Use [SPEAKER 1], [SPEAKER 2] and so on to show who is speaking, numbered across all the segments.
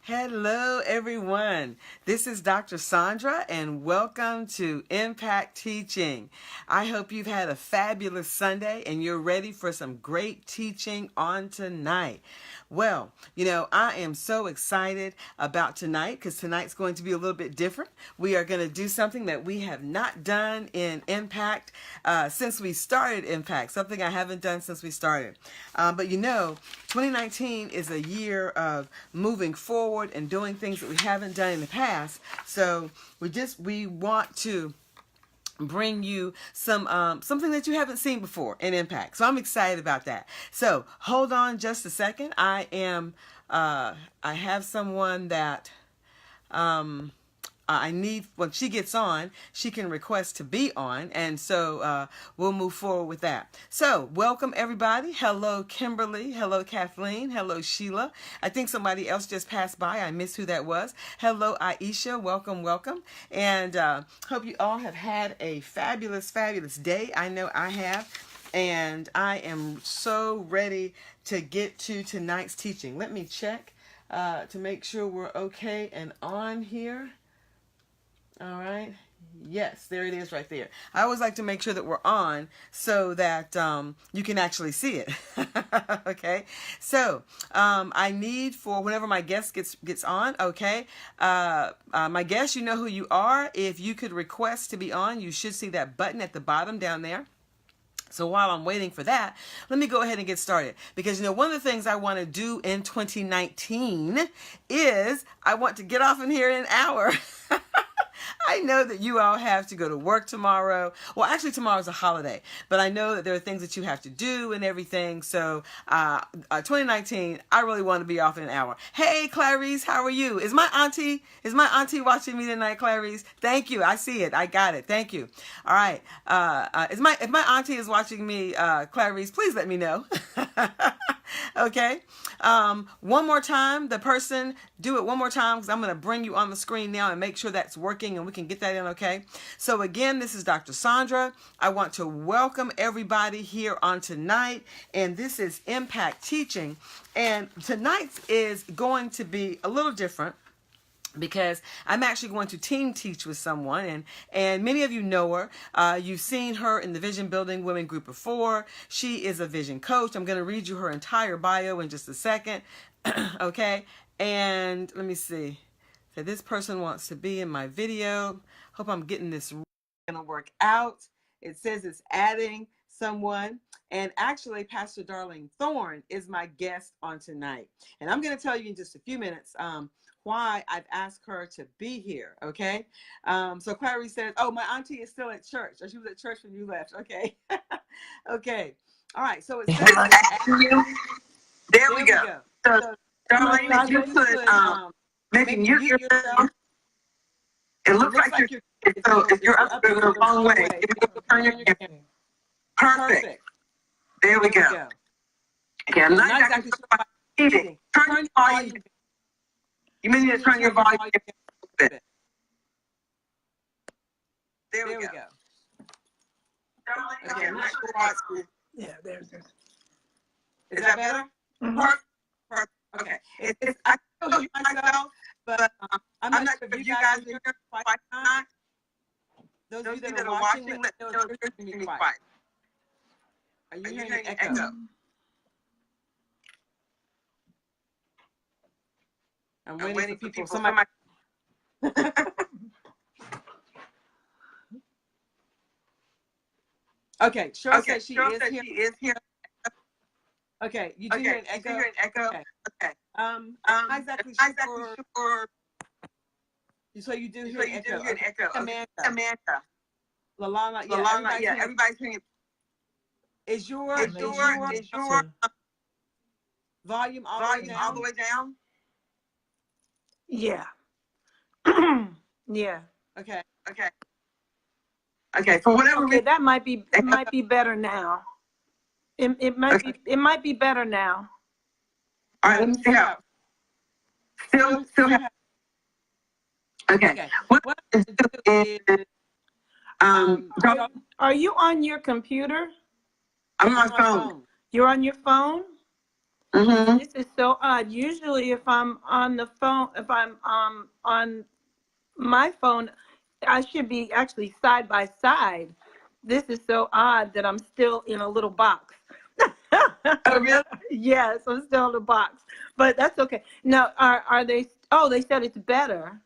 [SPEAKER 1] Hello, everyone. This is Dr. Saundra, and welcome to Impact Teaching. I hope you've had a fabulous Sunday and you're ready for some great teaching on tonight. Well, I am so excited about tonight because tonight's going to be a little bit different. We are going to do something that we have not done in Impact since we started Impact, something I haven't done since we started. But 2019 is a year of moving forward and doing things that we haven't done in the past. So we want to bring you something that you haven't seen before in Impact. So I'm excited about that. So hold on just a second. I have someone that I need, when she gets on, she can request to be on, and so we'll move forward with that. So, welcome everybody. Hello, Kimberly. Hello, Kathleen. Hello, Sheila. I think somebody else just passed by. I missed who that was. Hello, Aisha. Welcome, welcome. And hope you all have had a fabulous, fabulous day. I know I have. And I am so ready to get to tonight's teaching. Let me check to make sure we're okay and on here. All right. Yes, there it is right there. I always like to make sure that we're on so that you can actually see it. Okay. So I need for whenever my guest gets on. Okay. My guest, you know who you are. If you could request to be on, you should see that button at the bottom down there. So while I'm waiting for that, let me go ahead and get started. Because, one of the things I want to do in 2019 is I want to get off in here in an hour. I know that you all have to go to work tomorrow. Well, actually, tomorrow's a holiday. But I know that there are things that you have to do and everything. So 2019, I really want to be off in an hour. Hey, Clarice, how are you? Is my auntie watching me tonight, Clarice? Thank you. I see it. I got it. Thank you. All right. If my auntie is watching me, Clarice, please let me know. Okay. One more time, do it one more time because I'm going to bring you on the screen now and make sure that's working and we can get that in. Okay. So again, this is Dr. Saundra. I want to welcome everybody here on tonight. And this is Impact Teaching. And tonight is going to be a little different, because I'm actually going to team teach with someone, and many of you know her. You've seen her in the Vision Building Women Group of 4. She is a vision coach. I'm going to read you her entire bio in just a second. Okay, and let me see. So this person wants to be in my video. Hope I'm getting this going to work out. It says it's adding someone. And actually, Pastor Darlene Thorne is my guest on tonight. And I'm going to tell you in just a few minutes why I've asked her to be here, okay? So Clarice says, oh, my auntie is still at church. She was at church when you left, okay? Okay. All right, so it says...
[SPEAKER 2] There we go. So, Darlene, you put, maybe mute yourself. It looks like you're, so if you're up the wrong way, turn your camera. Perfect. There we go. Okay, I'm not exactly sure about eating. Turn your volume. You may need to turn your volume a bit. There we go. Okay, I'm not sure why it's... Yeah, there's it. Is that better? Mm-hmm. Perfect. Okay. I can show you myself, but I'm not sure if you guys hear it quite not. Those of you that are watching, let me know if you're hearing me quiet. Are you hearing an echo? I'm waiting for people. Somebody. Okay, Cheryl says she is here. Okay, you do hear an echo? Okay. I'm not exactly sure. So you do hear an echo. Samantha. Lalana, yeah, everybody's hearing it. Is your volume all the way down?
[SPEAKER 3] Yeah. Yeah.
[SPEAKER 2] Okay. For whatever reason,
[SPEAKER 3] that might be better now. It might be better now.
[SPEAKER 2] All right, let me see how. Still. Okay. What is
[SPEAKER 3] are you on your computer?
[SPEAKER 2] I'm on my phone.
[SPEAKER 3] You're on your phone?
[SPEAKER 2] Mm-hmm.
[SPEAKER 3] This is so odd. Usually, if I'm on the phone, if I'm on my phone, I should be actually side by side. This is so odd that I'm still in a little box.
[SPEAKER 2] Oh, really?
[SPEAKER 3] Yes, I'm still in a box, but that's okay. Now, are they? Oh, they said it's better.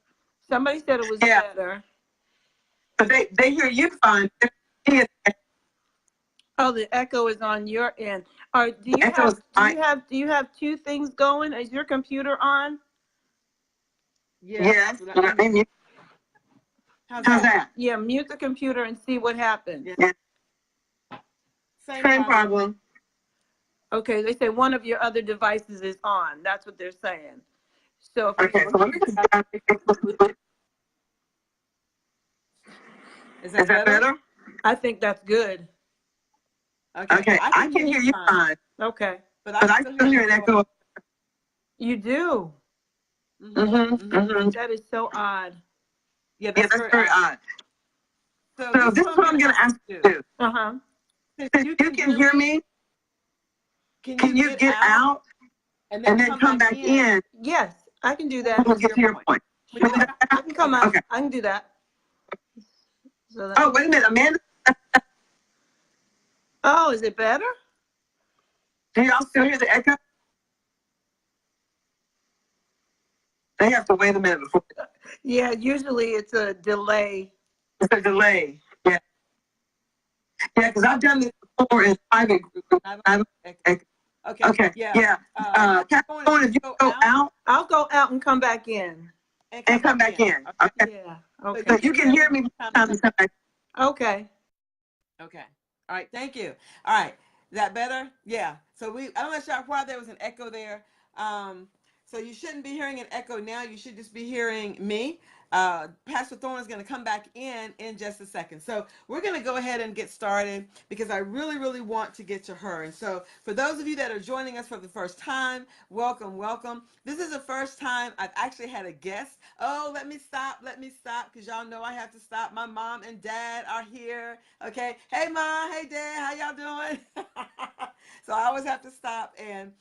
[SPEAKER 3] Somebody said it was
[SPEAKER 2] Yeah.
[SPEAKER 3] better.
[SPEAKER 2] But they hear you fine.
[SPEAKER 3] Oh, the echo is on your end. Or do you
[SPEAKER 2] Echo
[SPEAKER 3] have
[SPEAKER 2] is fine.
[SPEAKER 3] do you have two things going? Is your computer on?
[SPEAKER 2] Yes. How's that?
[SPEAKER 3] Yeah, mute the computer and see what happens.
[SPEAKER 2] Yeah. Same problem.
[SPEAKER 3] Okay, they say one of your other devices is on. That's what they're saying. So if
[SPEAKER 2] Okay, so let me just. Is that better?
[SPEAKER 3] I think that's good.
[SPEAKER 2] Okay, I can hear you fine.
[SPEAKER 3] Okay.
[SPEAKER 2] But I still hear an echo.
[SPEAKER 3] You do?
[SPEAKER 2] Mm-hmm. Mm-hmm.
[SPEAKER 3] That is so odd.
[SPEAKER 2] Yeah, that's very odd. So this is what I'm going to ask you to do.
[SPEAKER 3] Uh-huh.
[SPEAKER 2] If you can hear me, can you get out and then come back in?
[SPEAKER 3] Yes, I can do that.
[SPEAKER 2] We'll get to your point.
[SPEAKER 3] I can come out.
[SPEAKER 2] Okay.
[SPEAKER 3] I can do that. So
[SPEAKER 2] Oh, wait a minute, Amanda.
[SPEAKER 3] Oh, is it better?
[SPEAKER 2] Do y'all still hear the echo? They have to wait a minute before.
[SPEAKER 3] Yeah, usually it's a delay.
[SPEAKER 2] It's a delay. Yeah. Yeah, because I've done this before in private group. Okay. Yeah. Catherine, if you go out.
[SPEAKER 3] I'll go out and come back in.
[SPEAKER 2] And come back in. Okay.
[SPEAKER 3] Yeah. Okay.
[SPEAKER 2] So you can hear me time to come back.
[SPEAKER 3] Okay.
[SPEAKER 1] Okay. All right. Thank you. All right. Is that better? Yeah. So I'm not sure why there was an echo there. So you shouldn't be hearing an echo now. You should just be hearing me. Pastor Thorne is going to come back in just a second. So we're going to go ahead and get started because I really, really want to get to her. And so for those of you that are joining us for the first time, welcome, welcome. This is the first time I've actually had a guest. Oh, let me stop, because y'all know I have to stop. My mom and dad are here. Okay. Hey, Mom. Hey, Dad. How y'all doing? So I always have to stop and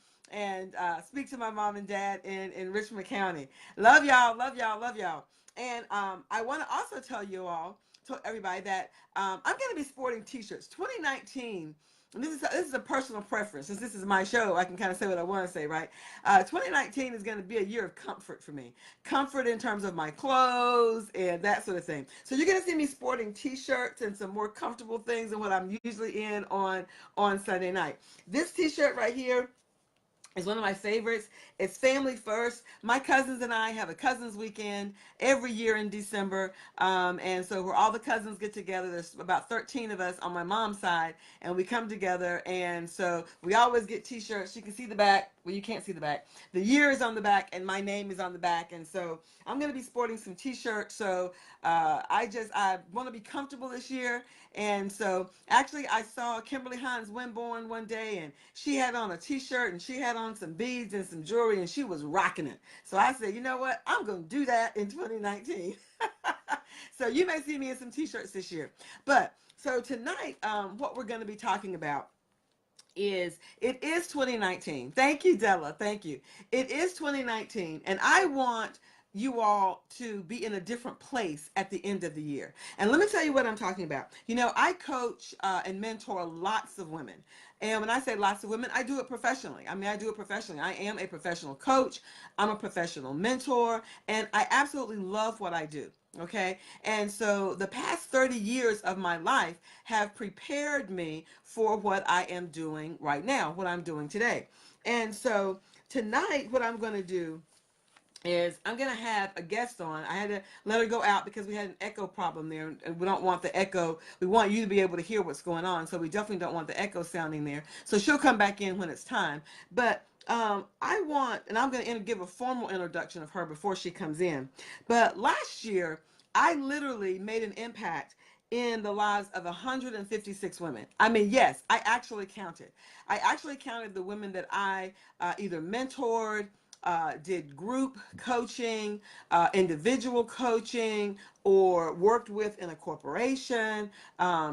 [SPEAKER 1] speak to my mom and dad in Richmond County. Love y'all, love y'all, love y'all. And I want to also tell you all, tell everybody that I'm going to be sporting t-shirts. 2019, and this is a personal preference. Since this is my show, I can kind of say what I want to say, right? 2019 is going to be a year of comfort for me. Comfort in terms of my clothes and that sort of thing. So you're going to see me sporting t-shirts and some more comfortable things than what I'm usually in on Sunday night. This t-shirt right here is one of my favorites. It's family first. My cousins and I have a cousins weekend every year in December. And so where all the cousins get together, there's about 13 of us on my mom's side, and we come together. And so we always get t-shirts. You can see the back. Well, you can't see the back. The year is on the back and my name is on the back. And so I'm going to be sporting some t-shirts. So I want to be comfortable this year. And so actually I saw Kimberly Hines Winborn one day, and she had on a t-shirt and she had on some beads and some jewelry, and she was rocking it. So I said, you know what? I'm going to do that in 2019. So you may see me in some t-shirts this year. But so tonight, what we're going to be talking about it is 2019. Thank you, Della. Thank you. It is 2019, and I want you all to be in a different place at the end of the year. And let me tell you what I'm talking about. You know, I coach and mentor lots of women. And when I say lots of women, I do it professionally. I mean, I do it professionally. I am a professional coach. I'm a professional mentor, and I absolutely love what I do. Okay. And so the past 30 years of my life have prepared me for what I am doing right now, what I'm doing today. And so tonight, what I'm going to do is I'm going to have a guest on. I had to let her go out because we had an echo problem there, and we don't want the echo. We want you to be able to hear what's going on, so we definitely don't want the echo sounding there. So she'll come back in when it's time. But and I'm going to give a formal introduction of her before she comes in. But last year, I literally made an impact in the lives of 156 women. I mean, yes, I actually counted. I actually counted the women that I either mentored, did group coaching, individual coaching, or worked with in a corporation,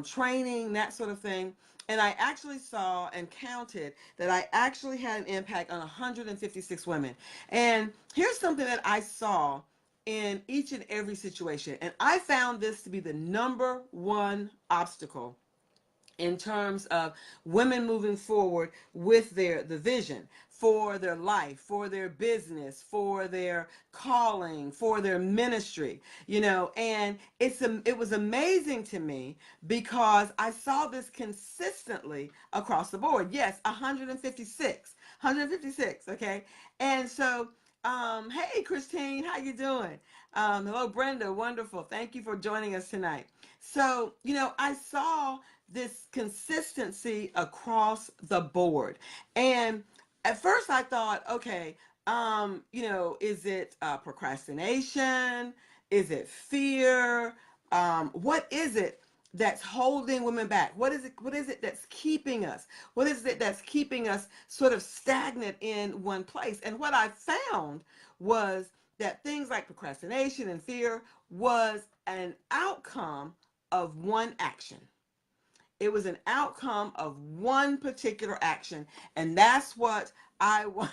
[SPEAKER 1] training, that sort of thing. And I actually saw and counted that I actually had an impact on 156 women. And here's something that I saw in each and every situation. And I found this to be the number one obstacle in terms of women moving forward with the vision for their life, for their business, for their calling, for their ministry, and it was amazing to me because I saw this consistently across the board. Yes, 156, okay? And so hey Christine, how you doing? Hello Brenda, wonderful. Thank you for joining us tonight. So, I saw this consistency across the board. And at first I thought, okay, is it procrastination? Is it fear? What is it that's holding women back? What is it that's keeping us? What is it that's keeping us sort of stagnant in one place? And what I found was that things like procrastination and fear was an outcome of one action. It was an outcome of one particular action, and that's what I want.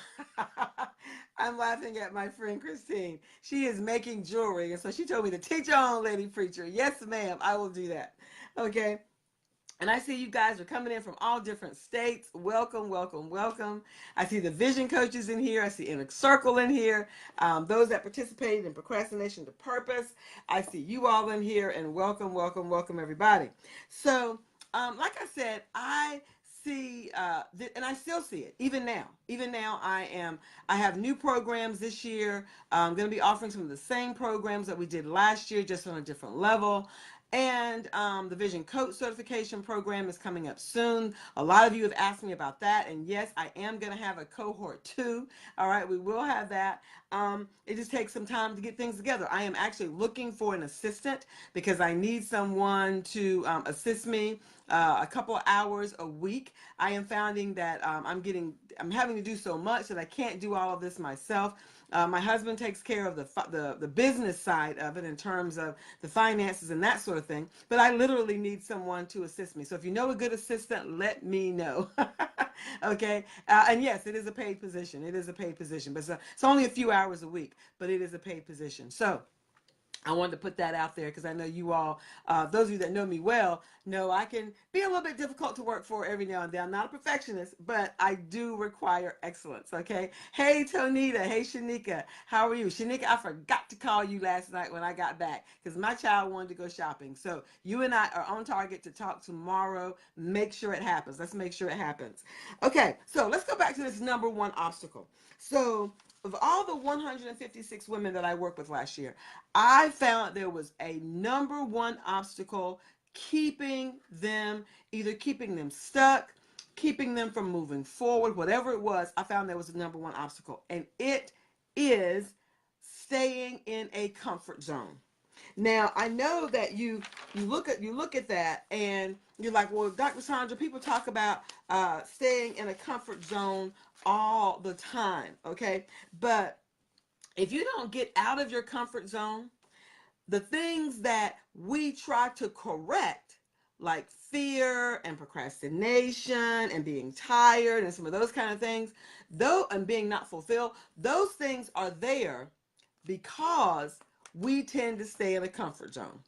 [SPEAKER 1] I'm laughing at my friend Christine. She is making jewelry, and so she told me to teach your own lady preacher. Yes, ma'am, I will do that. Okay. And I see you guys are coming in from all different states. Welcome, welcome, welcome. I see the vision coaches in here. I see Inner Circle in here. Those that participated in Procrastination to Purpose. I see you all in here, and welcome, welcome, welcome, everybody. So, like I said, I see, and I still see it even now. Even now, I have new programs this year. I'm going to be offering some of the same programs that we did last year, just on a different level. And the Vision Coach Certification Program is coming up soon. A lot of you have asked me about that. And yes, I am going to have a cohort 2. All right, we will have that. It just takes some time to get things together. I am actually looking for an assistant because I need someone to assist me a couple of hours a week. I am finding that I'm having to do so much that I can't do all of this myself. My husband takes care of the business side of it in terms of the finances and that sort of thing. But I literally need someone to assist me. So if you know a good assistant, let me know. Okay. And yes, it is a paid position. It is a paid position, but it's only a few hours a week, but it is a paid position. So I wanted to put that out there because I know you all, those of you that know me well, know I can be a little bit difficult to work for every now and then. I'm not a perfectionist, but I do require excellence, okay? Hey, Tonita. Hey, Shanika. How are you? Shanika, I forgot to call you last night when I got back because my child wanted to go shopping. So you and I are on target to talk tomorrow. Make sure it happens. Let's make sure it happens. Okay, so let's go back to this number one obstacle. So of all the 156 women that I worked with last year, I found there was a number one obstacle keeping them, either keeping them stuck, keeping them from moving forward, whatever it was. I found there was a number one obstacle, and it is staying in a comfort zone. Now, I know that you look at that and you're like, well, Dr. Saundra, people talk about staying in a comfort zone all the time, okay? But if you don't get out of your comfort zone, the things that we try to correct, like fear and procrastination and being tired and some of those kind of things, though, and being not fulfilled, those things are there because we tend to stay in a comfort zone.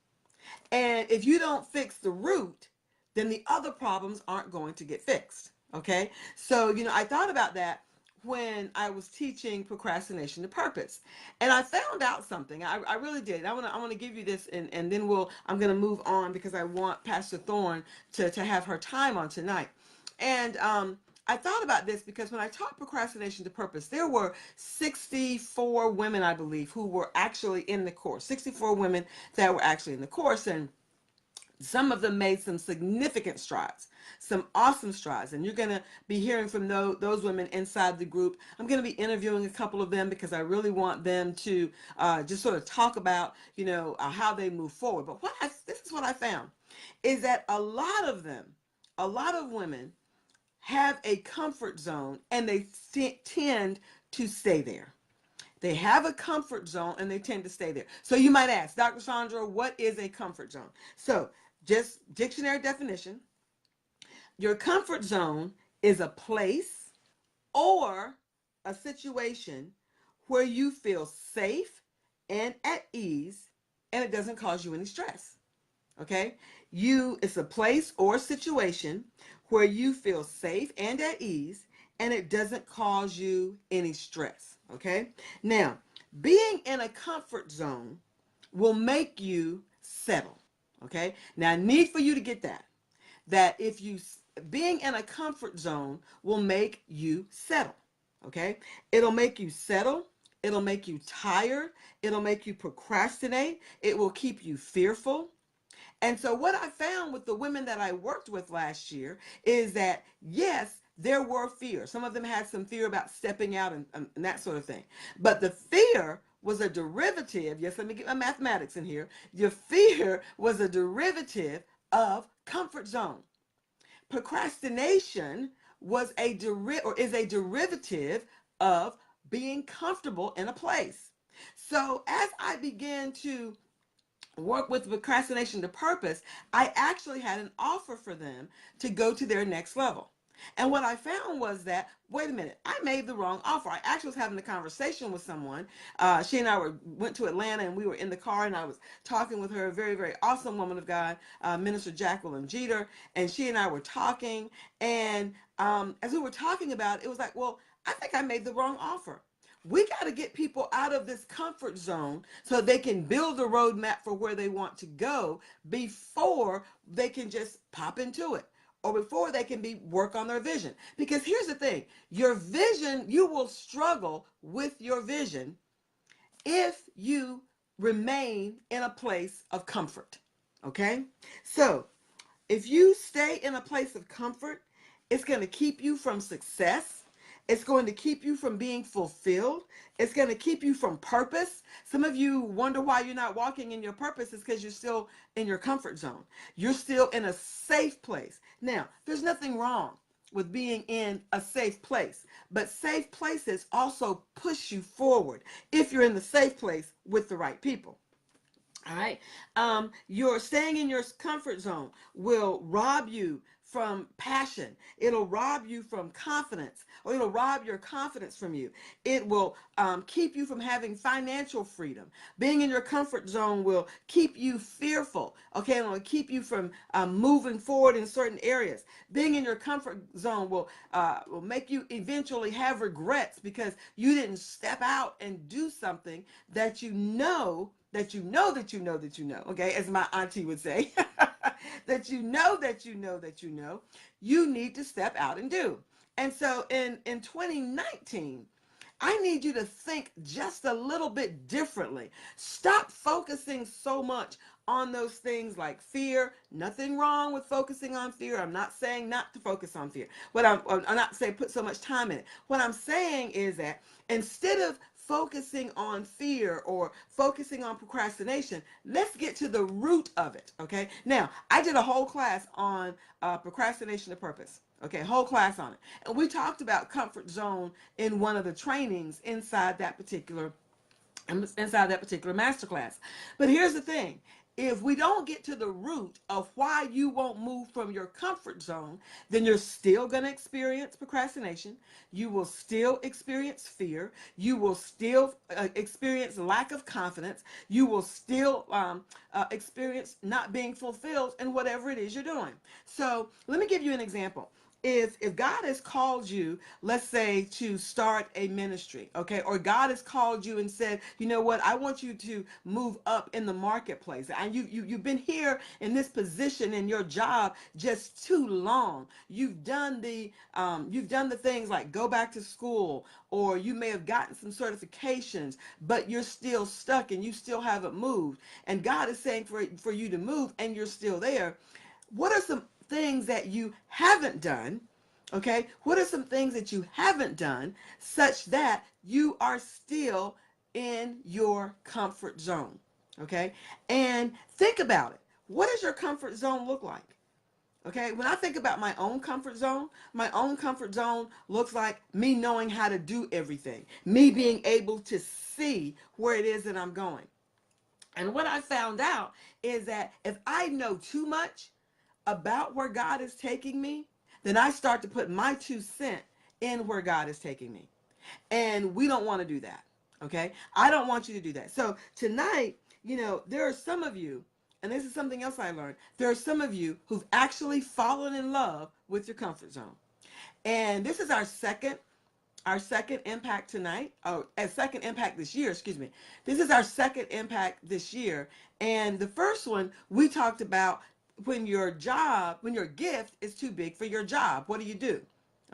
[SPEAKER 1] And if you don't fix the root, then the other problems aren't going to get fixed. Okay. So, I thought about that when I was teaching Procrastination to Purpose. And I found out something. I really did. I want to give you this, and then I'm going to move on because I want Pastor Thorne to have her time on tonight. And I thought about this because when I taught Procrastination to Purpose, there were 64 women, I believe, who were actually in the course. 64 women that were actually in the course, and some of them made some significant strides, some awesome strides. And you're going to be hearing from those women inside the group. I'm going to be interviewing a couple of them because I really want them to just sort of talk about, how they move forward. But this is what I found, is that a lot of women have a comfort zone and they tend to stay there. They have a comfort zone and they tend to stay there. So you might ask, Dr. Saundra, what is a comfort zone? So just dictionary definition. Your comfort zone is a place or a situation where you feel safe and at ease and it doesn't cause you any stress. Okay? It's a place or situation where you feel safe and at ease and it doesn't cause you any stress. Okay? Now, being in a comfort zone will make you settle. Okay? Now, I need for you to get that if you being in a comfort zone will make you settle. Okay? It'll make you settle. It'll make you tired. It'll make you procrastinate. It will keep you fearful. And so what I found with the women that I worked with last year is that, yes, there were fears. Some of them had some fear about stepping out and that sort of thing. But the fear was a derivative. Yes, let me get my mathematics in here. Your fear was a derivative of comfort zone. Procrastination is a derivative of being comfortable in a place. So as I began to work with procrastination to purpose, I actually had an offer for them to go to their next level. And what I found was that, wait a minute, I made the wrong offer. I actually was having a conversation with someone. She and I went to Atlanta and we were in the car and I was talking with her, a very, very awesome woman of God, Minister Jacqueline Jeter. And she and I were talking. And as we were talking about it, it was like, well, I think I made the wrong offer. We got to get people out of this comfort zone so they can build a roadmap for where they want to go before they can just pop into it or before they can work on their vision. Because here's the thing, your vision, you will struggle with your vision if you remain in a place of comfort. Okay? So if you stay in a place of comfort, it's going to keep you from success. It's going to keep you from being fulfilled. It's going to keep you from purpose. Some of you wonder why you're not walking in your purpose. It's because you're still in your comfort zone. You're still in a safe place. Now, there's nothing wrong with being in a safe place, but safe places also push you forward if you're in the safe place with the right people. All right. Your staying in your comfort zone will rob you from passion. It'll rob you from confidence, or it'll rob your confidence from you. It will keep you from having financial freedom. Being in your comfort zone will keep you fearful. Okay, it will keep you from moving forward in certain areas. Being in your comfort zone will make you eventually have regrets because you didn't step out and do something that you know, okay, as my auntie would say, that you know, you need to step out and do. And so in 2019, I need you to think just a little bit differently. Stop focusing so much on those things like fear. Nothing wrong with focusing on fear. I'm not saying not to focus on fear. I'm not saying put so much time in it. What I'm saying is that instead of focusing on fear or focusing on procrastination, let's get to the root of it. Okay. Now, I did a whole class on procrastination to purpose. Okay, whole class on it. And we talked about comfort zone in one of the trainings inside that particular masterclass. But here's the thing. If we don't get to the root of why you won't move from your comfort zone, then you're still going to experience procrastination. You will still experience fear. You will still experience lack of confidence. You will still experience not being fulfilled in whatever it is you're doing. So let me give you an example. If God has called you, let's say, to start a ministry, okay, or God has called you and said, you know what, I want you to move up in the marketplace, and you've been here in this position in your job just too long. You've done the things like go back to school, or you may have gotten some certifications, but you're still stuck and you still haven't moved. And God is saying for you to move, and you're still there. What are some things that you haven't done? Okay, what are some things that you haven't done such that you are still in your comfort zone? Okay, and think about it. What does your comfort zone look like? Okay, when I think about my own comfort zone looks like me knowing how to do everything, me being able to see where it is that I'm going. And what I found out is that if I know too much about where God is taking me, then I start to put my 2 cents in where God is taking me. And we don't want to do that. Okay. I don't want you to do that. So tonight, there are some of you, and this is something else I learned. There are some of you who've actually fallen in love with your comfort zone. And this is our second impact tonight, a second impact this year, excuse me. This is our second impact this year. And the first one we talked about, when your gift is too big for your job, what do you do?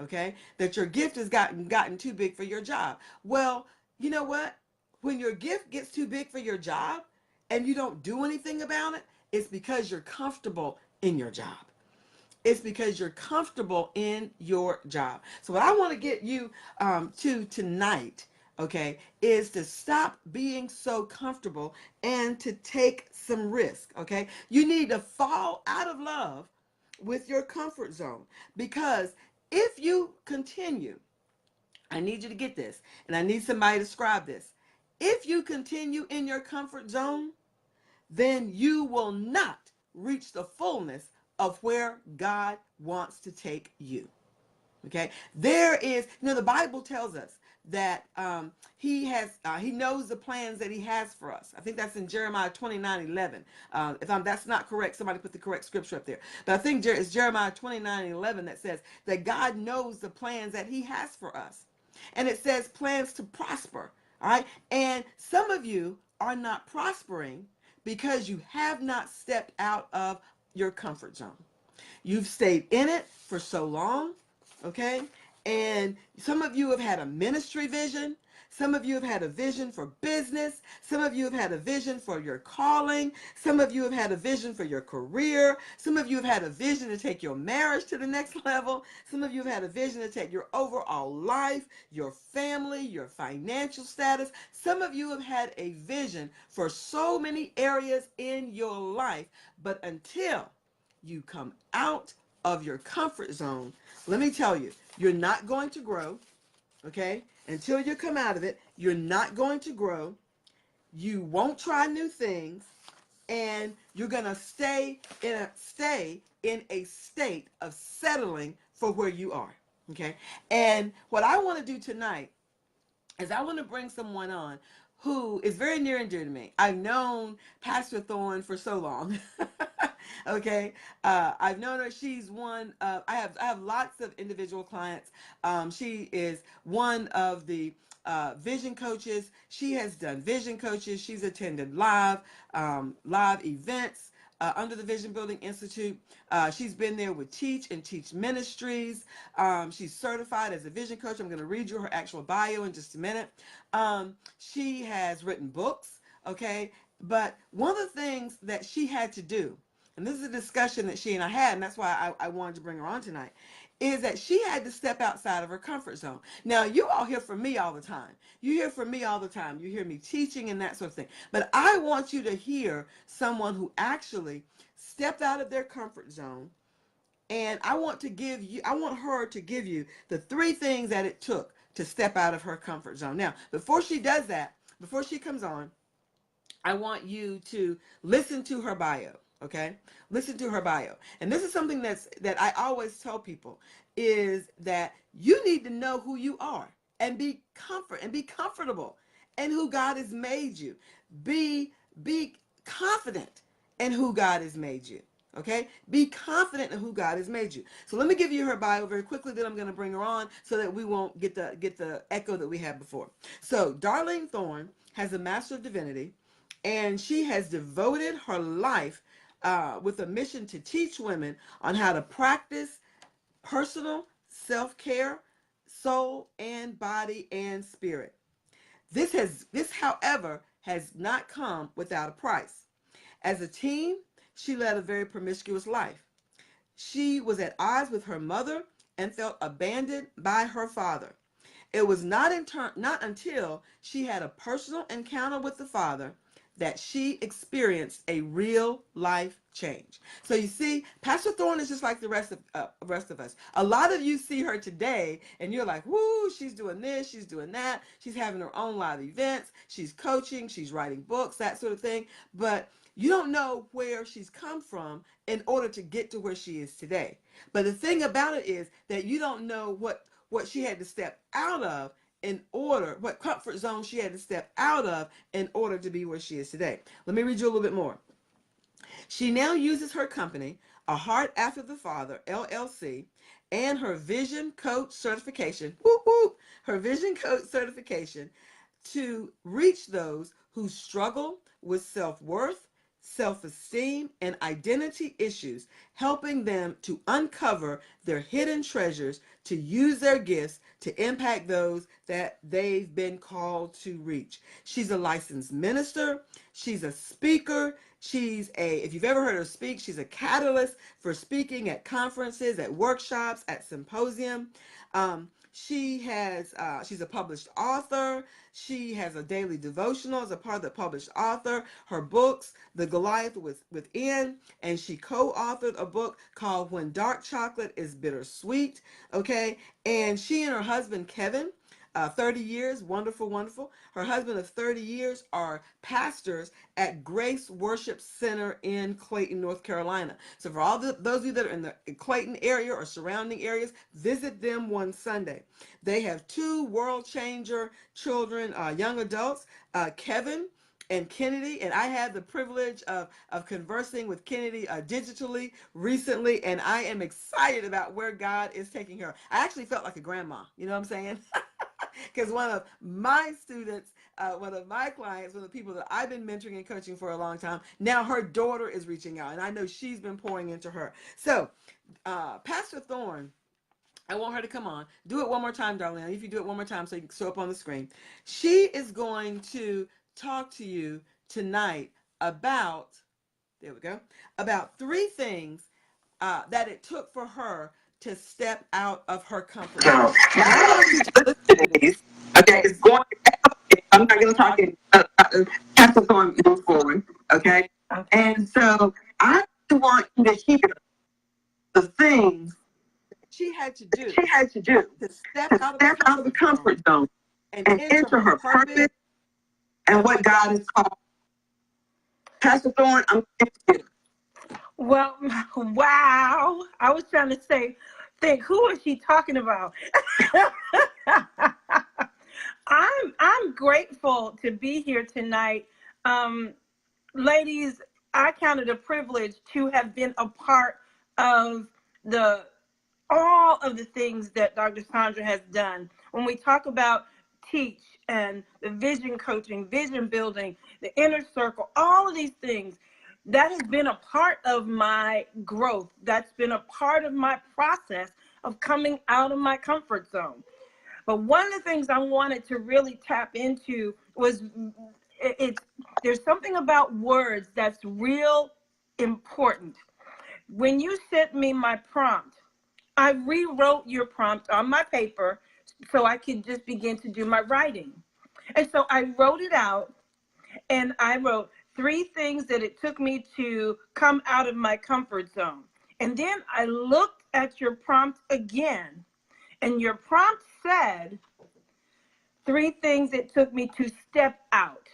[SPEAKER 1] Okay? That your gift has gotten too big for your job. Well, you know what? When your gift gets too big for your job and you don't do anything about it, it's because you're comfortable in your job. It's because you're comfortable in your job. So what I want to get you to tonight, okay, is to stop being so comfortable and to take some risk, okay? You need to fall out of love with your comfort zone, because if you continue, I need you to get this, and I need somebody to describe this. If you continue in your comfort zone, then you will not reach the fullness of where God wants to take you. Okay, there is, the Bible tells us that he knows the plans that he has for us. I think that's in Jeremiah 29:11. That's not correct, somebody put the correct scripture up there. But I think it's Jeremiah 29:11 that says that God knows the plans that he has for us. And it says plans to prosper. All right. And some of you are not prospering because you have not stepped out of your comfort zone. You've stayed in it for so long, okay? And some of you have had a ministry vision. Some of you have had a vision for business. Some of you have had a vision for your calling. Some of you have had a vision for your career. Some of you have had a vision to take your marriage to the next level. Some of you have had a vision to take your overall life, your family, your financial status. Some of you have had a vision for so many areas in your life, but until you come out of your comfort zone, let me tell you, you're not going to grow, okay? Until you come out of it, you're not going to grow. You won't try new things, and you're going to stay in a state of settling for where you are, okay? And what I want to do tonight is I want to bring someone on who is very near and dear to me. I've known Pastor Thorne for so long. Okay, I've known her. She's one of, I have lots of individual clients. She is one of the vision coaches. She has done vision coaches. She's attended live events under the Vision Building Institute. She's been there with Teach and Teach Ministries. She's certified as a vision coach. I'm going to read you her actual bio in just a minute. She has written books, okay? But one of the things that she had to do, and this is a discussion that she and I had, and that's why I wanted to bring her on tonight, is that she had to step outside of her comfort zone. Now, you all hear from me all the time. You hear from me all the time. You hear me teaching and that sort of thing. But I want you to hear someone who actually stepped out of their comfort zone, and I want her to give you the 3 things that it took to step out of her comfort zone. Now, before she does that, before she comes on, I want you to listen to her bio. Okay, listen to her bio. And this is something that I always tell people, is that you need to know who you are and be comfortable in who God has made you. Be confident in who God has made you. Okay, be confident in who God has made you. So let me give you her bio very quickly, then I'm going to bring her on so that we won't get the echo that we had before. So Darlene Thorne has a Master of Divinity, and she has devoted her life with a mission to teach women on how to practice personal self-care, soul and body and spirit. This, however, has not come without a price. As a teen, she led a very promiscuous life. She was at odds with her mother and felt abandoned by her father. It was not until she had a personal encounter with the Father that she experienced a real life change. So you see, Pastor Thorne is just like the rest of us. A lot of you see her today and you're like, whoo, she's doing this, she's doing that, she's having her own live events, she's coaching, she's writing books, that sort of thing. But you don't know where she's come from in order to get to where she is today. But the thing about it is that you don't know what she had to step out of in order, what comfort zone she had to step out of in order to be where she is today. Let me read you a little bit more. She now uses her company, A Heart After the Father, LLC, and her Vision Coach certification, whoop, whoop, her Vision Coach certification to reach those who struggle with self-worth, self-esteem, and identity issues, helping them to uncover their hidden treasures, to use their gifts to impact those that they've been called to reach. She's a licensed minister. She's a speaker. If you've ever heard her speak, she's a catalyst for speaking at conferences, at workshops, at symposium. She's a published author. She has a daily devotional as a part of the published author. Her books, The Goliath Within, and she co-authored a book called When Dark Chocolate is Bittersweet. Okay, and she and her husband Kevin, 30 years, wonderful, wonderful. Her husband of 30 years are pastors at Grace Worship Center in Clayton, North Carolina. So for all those of you that are in the Clayton area or surrounding areas, visit them one Sunday. They have 2 world changer children, young adults, Kevin and Kennedy, and I had the privilege of conversing with Kennedy digitally recently, and I am excited about where God is taking her. I actually felt like a grandma, you know what I'm saying? Because one of my students, one of my clients, one of the people that I've been mentoring and coaching for a long time, now her daughter is reaching out, and I know she's been pouring into her. So, Pastor Thorne, I want her to come on. Do it one more time, Darlene. If you do it one more time so you can show up on the screen. She is going to talk to you tonight about, there we go, about 3 things that it took for her to step out of her comfort zone. Now, I want you to listen to these. Okay, it's going. I'm not going to talk in Pastor Thorne move forward. Okay, and so I want you to hear the things she had to do to step out of the comfort zone and enter her purpose and what God has called. Pastor Thorne, I'm interested.
[SPEAKER 3] Well, wow. I was trying to think, who is she talking about? I'm grateful to be here tonight. Ladies, I count it a privilege to have been a part of all of the things that Dr. Saundra has done. When we talk about teach and the vision coaching, vision building, the inner circle, all of these things, that has been a part of my growth. That's been a part of my process of coming out of my comfort zone. But one of the things I wanted to really tap into was there's something about words that's real important. When you sent me my prompt, I rewrote your prompt on my paper so I could just begin to do my writing. And so I wrote it out, and I wrote 3 things that it took me to come out of my comfort zone. And then I looked at your prompt again, and your prompt said 3 things it took me to step out.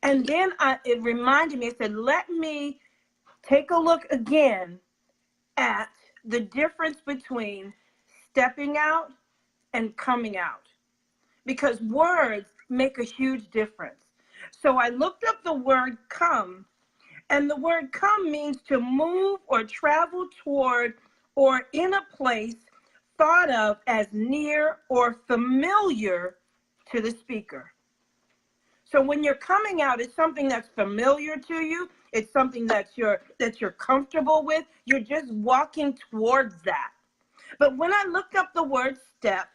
[SPEAKER 3] And then it reminded me, it said, let me take a look again at the difference between stepping out and coming out, because words make a huge difference. So I looked up the word come, and the word come means to move or travel toward or in a place thought of as near or familiar to the speaker. So when you're coming out, it's something that's familiar to you. It's something that you're comfortable with. You're just walking towards that. But when I looked up the word step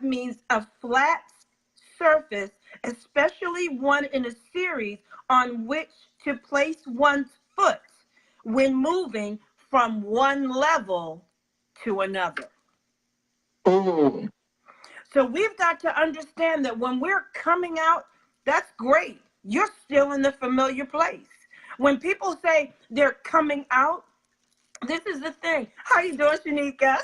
[SPEAKER 3] means a flat surface, especially one in a series on which to place one's foot when moving from one level to another. So we've got to understand that when we're coming out That's great. You're still in the familiar place. When people say they're coming out, this is the thing. How you doing, Shanika?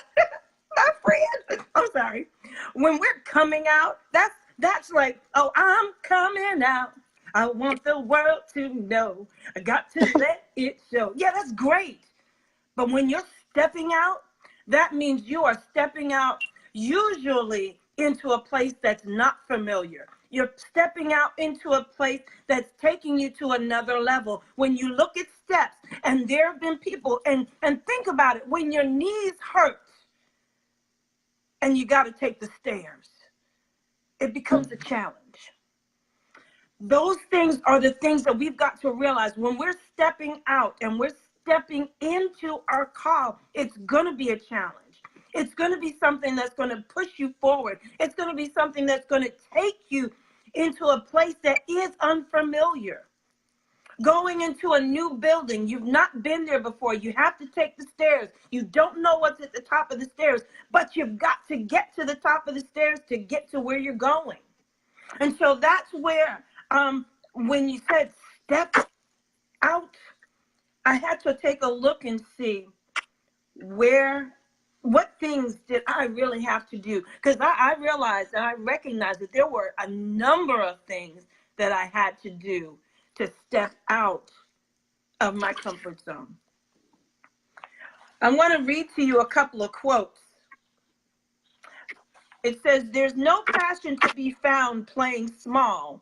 [SPEAKER 3] My friend. I'm sorry. When we're coming out, that's like, oh, I'm coming out. I want the world to know. I got to let it show. Yeah, that's great. But when you're stepping out, that means you are stepping out usually into a place that's not familiar. You're stepping out into a place that's taking you to another level. When you look at steps, and there have been people, and think about it, when your knees hurt and you got to take the stairs, it becomes a challenge. Those things are the things that we've got to realize. When we're stepping out and we're stepping into our call, it's going to be a challenge. It's going to be something that's going to push you forward. It's going to be something that's going to take you into a place that is unfamiliar. Going into a new building, you've not been there before. You have to take the stairs. You don't know what's at the top of the stairs, but you've got to get to the top of the stairs to get to where you're going. And so that's where, when you said step out, I had to take a look and see what things did I really have to do? Because I realized and I recognized that there were a number of things that I had to do to step out of my comfort zone. I want to read to you a couple of quotes. It says, there's no passion to be found playing small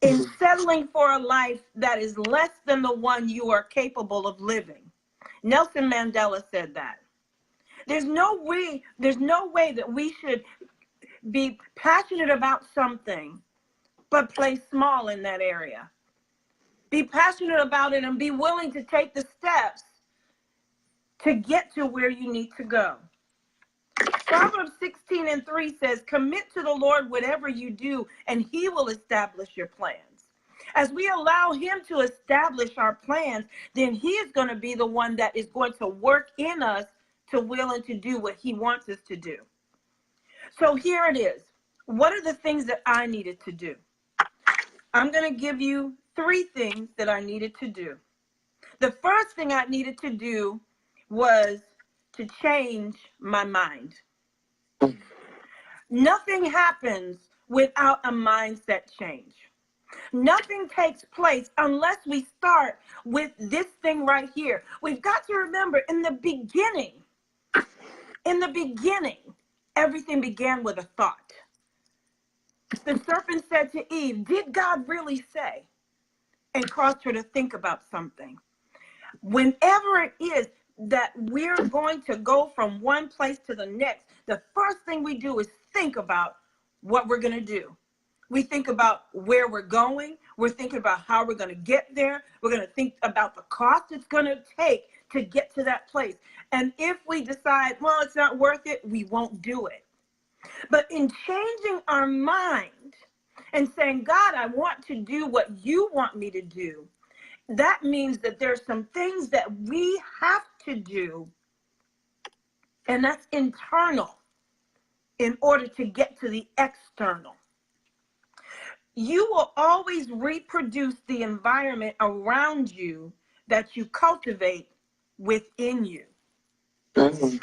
[SPEAKER 3] in settling for a life that is less than the one you are capable of living. Nelson Mandela said that. There's no way that we should be passionate about something, but play small in that area. Be passionate about it and be willing to take the steps to get to where you need to go. Proverbs 16:3 says, commit to the Lord whatever you do, and he will establish your plans. As we allow him to establish our plans, then he is going to be the one that is going to work in us to will and to do what he wants us to do. So here it is. What are the things that I needed to do? I'm going to give you 3 things that I needed to do. The first thing I needed to do was to change my mind. Nothing happens without a mindset change. Nothing takes place unless we start with this thing right here. We've got to remember, in the beginning, everything began with a thought. The serpent said to Eve, did God really say? And caused her to think about something. Whenever it is that we're going to go from one place to the next, the first thing we do is think about what we're going to do. We think about where we're going. We're thinking about how we're going to get there. We're going to think about the cost it's going to take to get to that place. And if we decide, well, it's not worth it, we won't do it. But in changing our mind and saying, God, I want to do what you want me to do, that means that there's some things that we have to do, and that's internal, in order to get to the external. You will always reproduce the environment around you that you cultivate within you. Mm-hmm.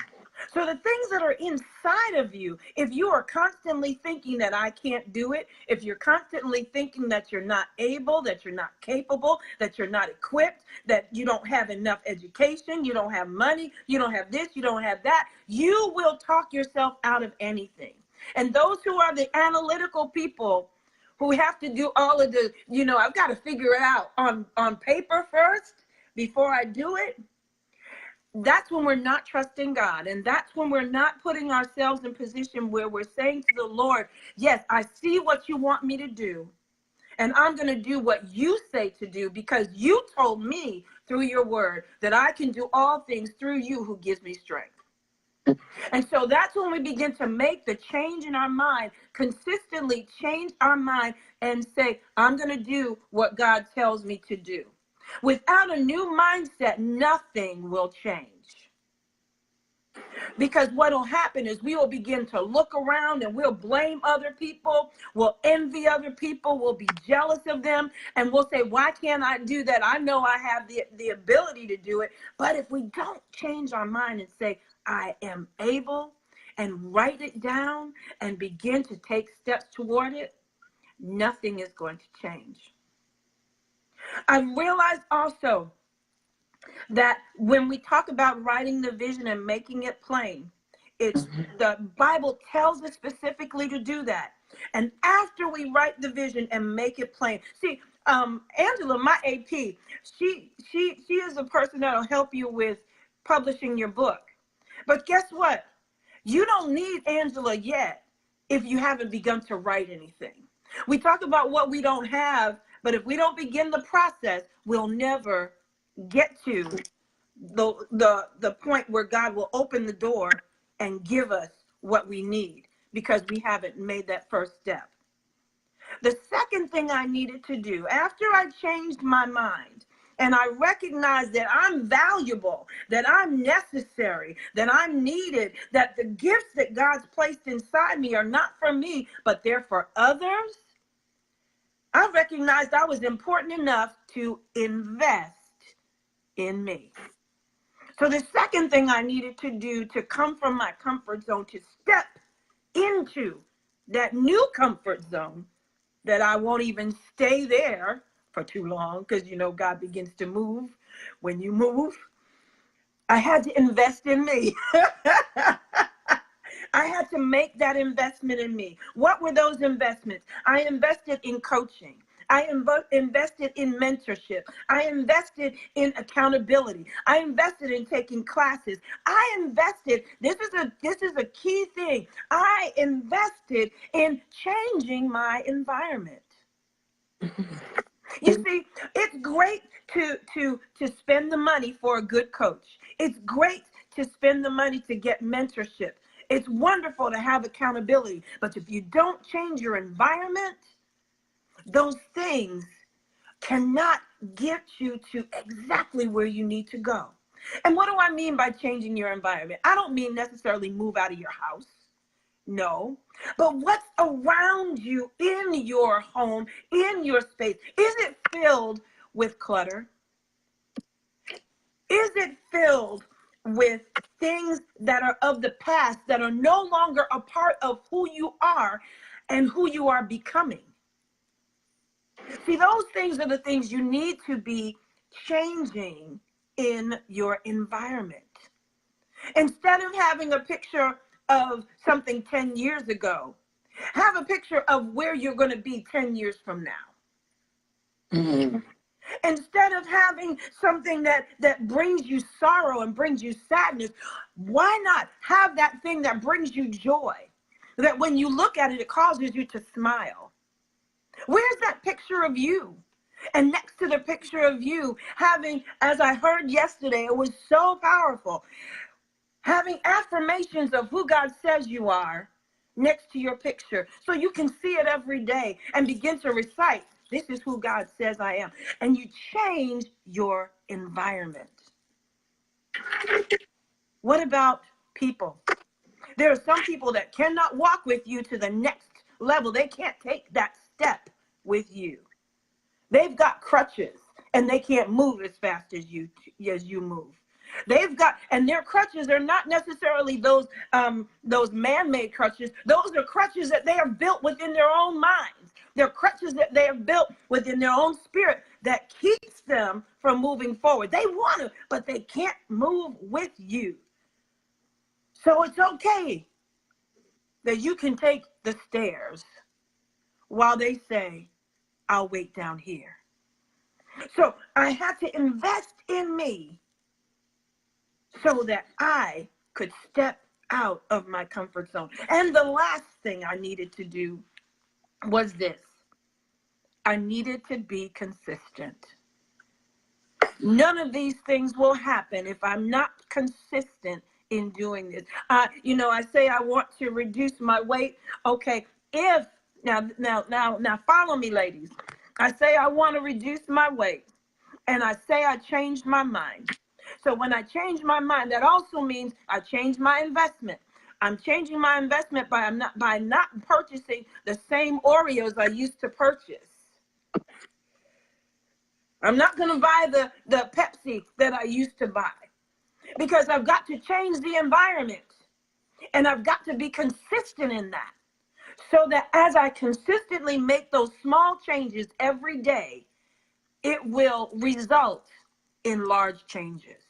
[SPEAKER 3] So the things that are inside of you, if you are constantly thinking that I can't do it, if you're constantly thinking that you're not able, that you're not capable, that you're not equipped, that you don't have enough education, you don't have money, you don't have this, you don't have that, you will talk yourself out of anything. And those who are the analytical people who have to do all of the, I've got to figure it out on paper first before I do it. That's when we're not trusting God. And that's when we're not putting ourselves in position where we're saying to the Lord, yes, I see what you want me to do. And I'm going to do what you say to do, because you told me through your word that I can do all things through you who gives me strength. And so that's when we begin to make the change in our mind, consistently change our mind and say, I'm going to do what God tells me to do. Without a new mindset, nothing will change. Because what will happen is we will begin to look around and we'll blame other people. We'll envy other people. We'll be jealous of them. And we'll say, why can't I do that? I know I have the ability to do it. But if we don't change our mind and say, I am able, and write it down and begin to take steps toward it, nothing is going to change. I realized also that when we talk about writing the vision and making it plain, it's the Bible tells us specifically to do that. And after we write the vision and make it plain, see, Angela, my AP, she is a person that'll help you with publishing your book. But guess what? You don't need Angela yet if you haven't begun to write anything. We talk about what we don't have, but if we don't begin the process, we'll never get to the point where God will open the door and give us what we need because we haven't made that first step. The second thing I needed to do after I changed my mind and I recognized that I'm valuable, that I'm necessary, that I'm needed, that the gifts that God's placed inside me are not for me, but they're for others, I recognized I was important enough to invest in me. So the second thing I needed to do to come from my comfort zone, to step into that new comfort zone, that I won't even stay there for too long, because you know God begins to move when you move. I had to invest in me. I had to make that investment in me. What were those investments? I invested in coaching. I invested in mentorship. I invested in accountability. I invested in taking classes. I invested, this is a key thing. I invested in changing my environment. You see, it's great to spend the money for a good coach. It's great to spend the money to get mentorship. It's wonderful to have accountability. But if you don't change your environment, those things cannot get you to exactly where you need to go. And what do I mean by changing your environment? I don't mean necessarily move out of your house. No. But what's around you in your home, in your space? Is it filled with clutter? Is it filled with things that are of the past, that are no longer a part of who you are and who you are becoming? See, those things are the things you need to be changing in your environment. Instead of having a picture of something 10 years ago, have a picture of where you're going to be 10 years from now. Mm-hmm. Instead of having something that brings you sorrow and brings you sadness, why not have that thing that brings you joy? That when you look at it, it causes you to smile. Where's that picture of you? And next to the picture of you, having, as I heard yesterday, it was so powerful, having affirmations of who God says you are next to your picture so you can see it every day and begin to recite, this is who God says I am. And you change your environment. What about people? There are some people that cannot walk with you to the next level. They can't take that step with you. They've got crutches and they can't move as fast as you move. They've got, and their crutches are not necessarily those man-made crutches. Those are crutches that they have built within their own minds. They're crutches that they have built within their own spirit that keeps them from moving forward. They want to, but they can't move with you. So it's okay that you can take the stairs while they say, I'll wait down here. So I had to invest in me so that I could step out of my comfort zone. And the last thing I needed to do was this. I needed to be consistent. None of these things will happen if I'm not consistent in doing this. I say I want to reduce my weight. Okay, now follow me, ladies. I say I want to reduce my weight, and I say I changed my mind. So when I change my mind, that also means I change my investment. I'm changing my investment by not purchasing the same Oreos I used to purchase. I'm not going to buy the Pepsi that I used to buy, because I've got to change the environment, and I've got to be consistent in that, so that as I consistently make those small changes every day, it will result in large changes.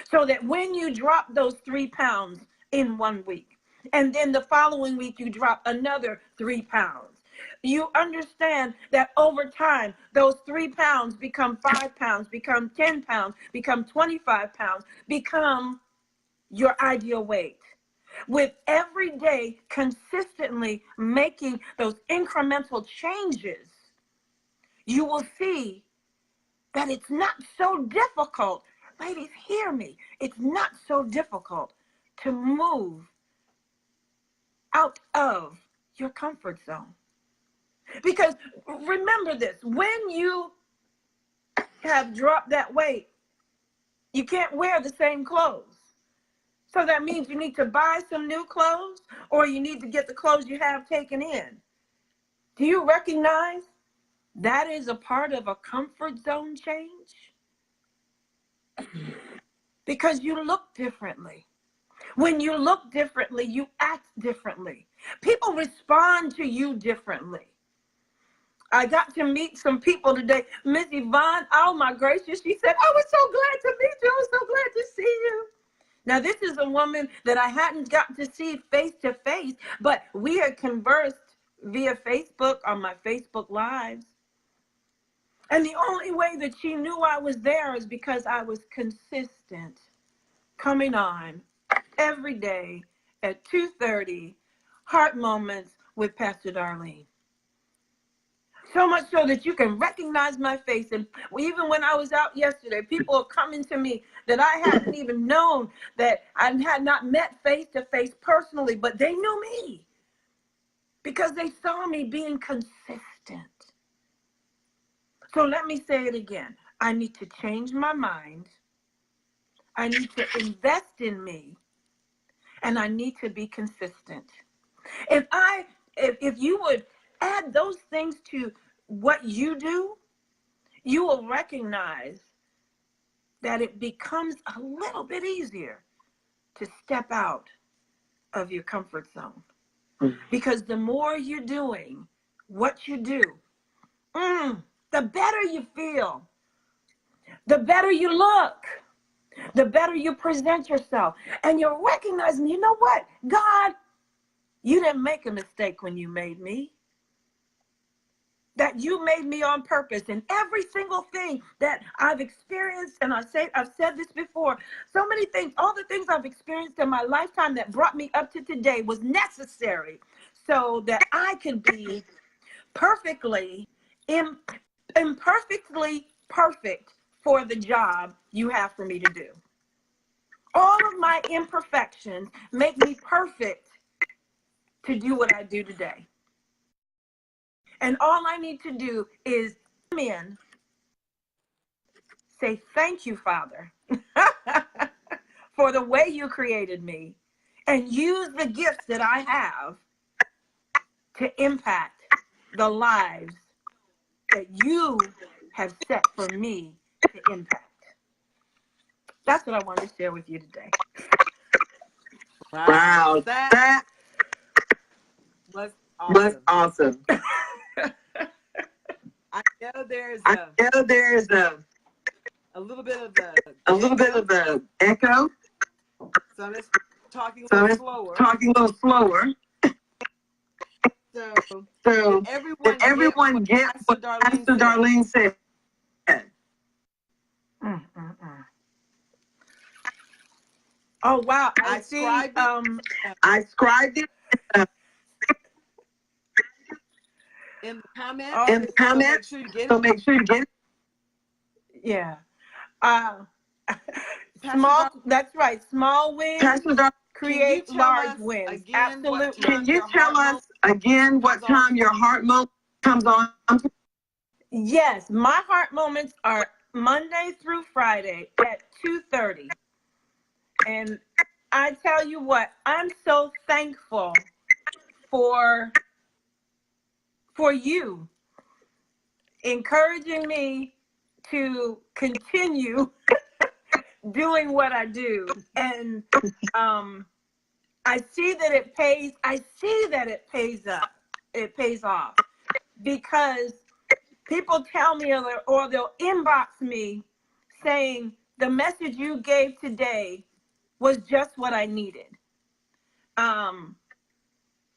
[SPEAKER 3] So that when you drop those 3 pounds in 1 week, and then the following week you drop another 3 pounds, you understand that over time, those 3 pounds become 5 pounds, become 10 pounds, become 25 pounds, become your ideal weight. With every day consistently making those incremental changes, you will see that it's not so difficult. Ladies, hear me. It's not so difficult to move out of your comfort zone. Because remember this, when you have dropped that weight, you can't wear the same clothes. So that means you need to buy some new clothes, or you need to get the clothes you have taken in. Do you recognize that is a part of a comfort zone change? Because you look differently. When you look differently, you act differently. People respond to you differently. I got to meet some people today. Miss Yvonne, oh my gracious, she said, I was so glad to meet you. I was so glad to see you. Now, this is a woman that I hadn't got to see face to face, but we had conversed via Facebook on my Facebook Lives. And the only way that she knew I was there is because I was consistent, coming on every day at 2:30, Heart Moments with Pastor Darlene. So much so that you can recognize my face. And even when I was out yesterday, people are coming to me that I hadn't even known, that I had not met face to face personally, but they knew me because they saw me being consistent. So let me say it again. I need to change my mind. I need to invest in me. And I need to be consistent. If you would add those things to what you do, you will recognize that it becomes a little bit easier to step out of your comfort zone. Because the more you're doing what you do, the better you feel, the better you look, the better you present yourself. And you're recognizing, you know what, God, you didn't make a mistake when you made me. That you made me on purpose. And every single thing that I've experienced, and I've said this before, so many things, all the things I've experienced in my lifetime that brought me up to today was necessary so that I could be perfectly, imperfectly perfect for the job you have for me to do. All of my imperfections make me perfect to do what I do today. And all I need to do is come in, say, thank you, Father, for the way you created me, and use the gifts that I have to impact the lives that you have set for me to impact. That's what I wanted to share with you today.
[SPEAKER 2] Wow, that
[SPEAKER 1] was
[SPEAKER 2] was awesome.
[SPEAKER 1] I know there's
[SPEAKER 2] a
[SPEAKER 1] little bit of
[SPEAKER 2] the echo.
[SPEAKER 1] So I'm just talking a little slower. So everyone get what Pastor Darlene said.
[SPEAKER 3] Oh wow! I
[SPEAKER 1] scribed it in the comments.
[SPEAKER 3] Oh,
[SPEAKER 2] in the comments.
[SPEAKER 1] So
[SPEAKER 2] make sure you get it.
[SPEAKER 3] Yeah. Small. That's right. Small wins create large wins. Absolutely.
[SPEAKER 2] Can you tell us again what time your heart moment comes on?
[SPEAKER 3] Yes, my heart moments are Monday through Friday at 2:30. And I tell you what, I'm so thankful for you encouraging me to continue doing what I do. And I see that it pays. I see that it pays up. It pays off because people tell me or they'll inbox me saying the message you gave today was just what I needed.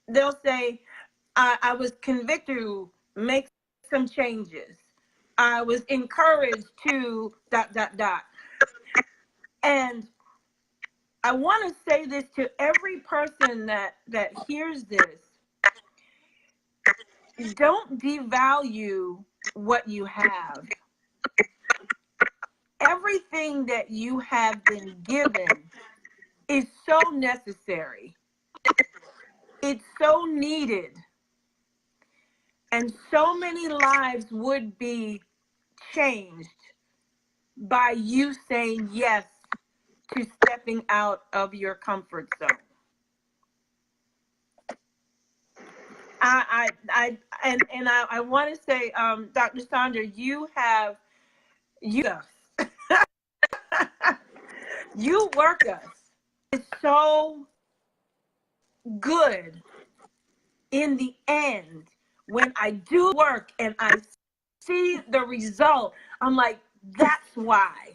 [SPEAKER 3] They'll say, I was convicted to make some changes. I was encouraged to ... And I want to say this to every person that hears this. Don't devalue what you have. Everything that you have been given is so necessary. It's so needed. And so many lives would be changed by you saying yes to stepping out of your comfort zone. I want to say, Dr. Saundra, you you work us. It's so good in the end when I do work and I see the result. I'm like, that's why.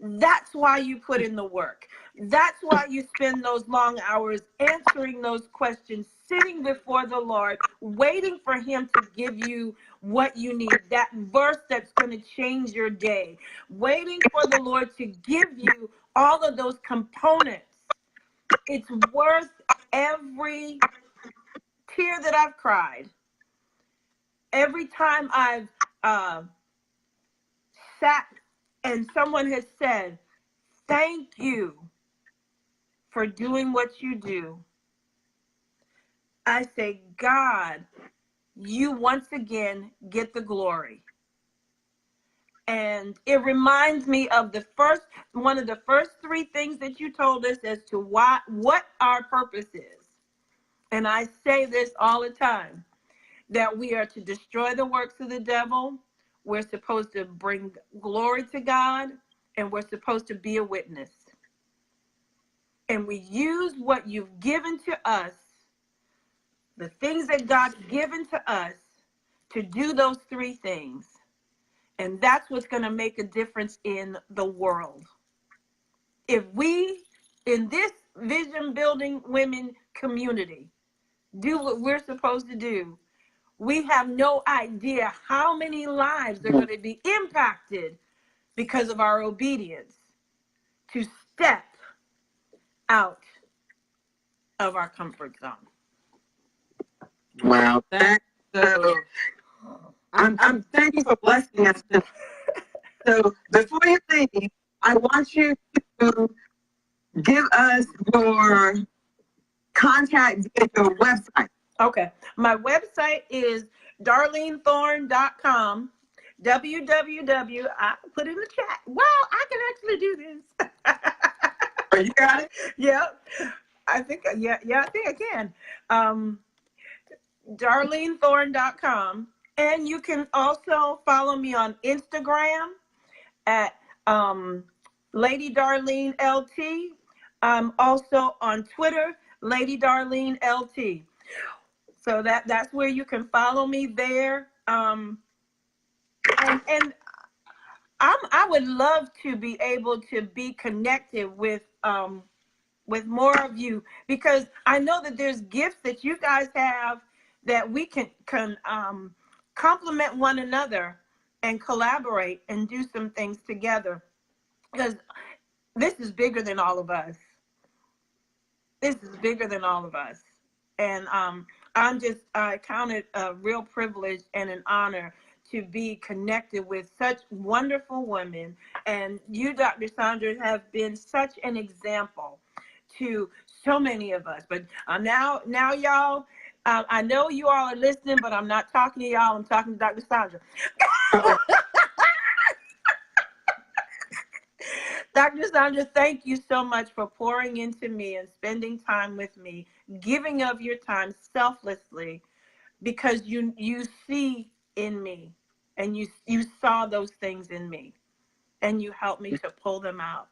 [SPEAKER 3] That's why you put in the work. That's why you spend those long hours answering those questions, sitting before the Lord, waiting for him to give you what you need, that verse that's going to change your day, waiting for the Lord to give you all of those components. It's worth every tear that I've cried, every time I've sat and someone has said, thank you for doing what you do. I say, God, you once again get the glory. And it reminds me of one of the first three things that you told us as to what our purpose is. And I say this all the time, that we are to destroy the works of the devil. We're supposed to bring glory to God, and we're supposed to be a witness. And we use what you've given to us, the things that God's given to us, to do those three things. And that's what's going to make a difference in the world. If we, in this vision building women community, do what we're supposed to do, we have no idea how many lives are going to be impacted because of our obedience to step out of our comfort zone.
[SPEAKER 2] Wow, that's so. I'm thank you for blessing us. So before you leave, I want you to give us your contact at your website.
[SPEAKER 3] Okay, my website is darlenethorne.com. www. I put in the chat. Wow, I can actually do this.
[SPEAKER 2] Oh, you got it?
[SPEAKER 3] Yep. I think I can. darlenethorne.com. And you can also follow me on Instagram at Lady Darlene LT. I'm also on Twitter, Lady Darlene LT. So that's where you can follow me there. And I would love to be able to be connected with more of you, because I know that there's gifts that you guys have that we can complement one another and collaborate and do some things together, because this is bigger than all of us. This is bigger than all of us. And I count it a real privilege and an honor to be connected with such wonderful women. And you, Dr. Saundra, have been such an example to so many of us. But now y'all, I know you all are listening, but I'm not talking to y'all. I'm talking to Dr. Saundra. Dr. Saundra, thank you so much for pouring into me and spending time with me, giving of your time selflessly, because you see in me, and you saw those things in me, and you helped me to pull them out.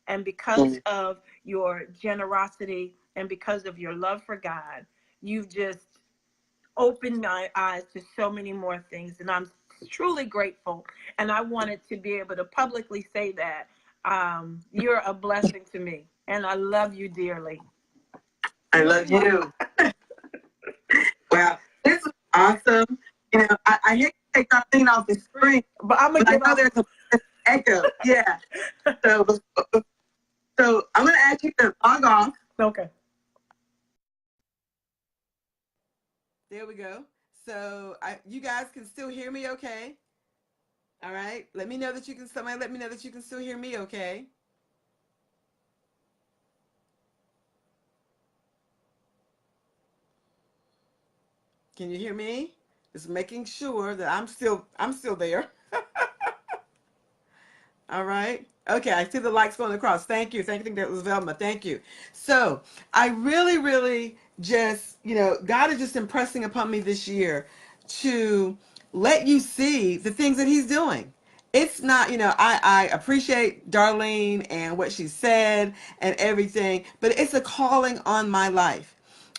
[SPEAKER 3] And because of your generosity and because of your love for God, you've just opened my eyes to so many more things. And I'm truly grateful. And I wanted to be able to publicly say that you're a blessing to me. And I love you dearly.
[SPEAKER 2] I love you. Wow, this is awesome. You know, I hate to take Darlene off the screen,
[SPEAKER 3] but I
[SPEAKER 2] know there's an echo. Yeah. So I'm going to ask you to log off.
[SPEAKER 3] Okay.
[SPEAKER 1] There we go. So you guys can still hear me okay? All right. Let me know that you can, somebody let me know that you can still hear me okay? Can you hear me? Just making sure that I'm still there. All right. Okay, I see the lights going across. Thank you. Thank you. I think that was Velma. Thank you. So I really, really just, God is just impressing upon me this year to let you see the things that he's doing. It's not, I appreciate Darlene and what she said and everything, but it's a calling on my life.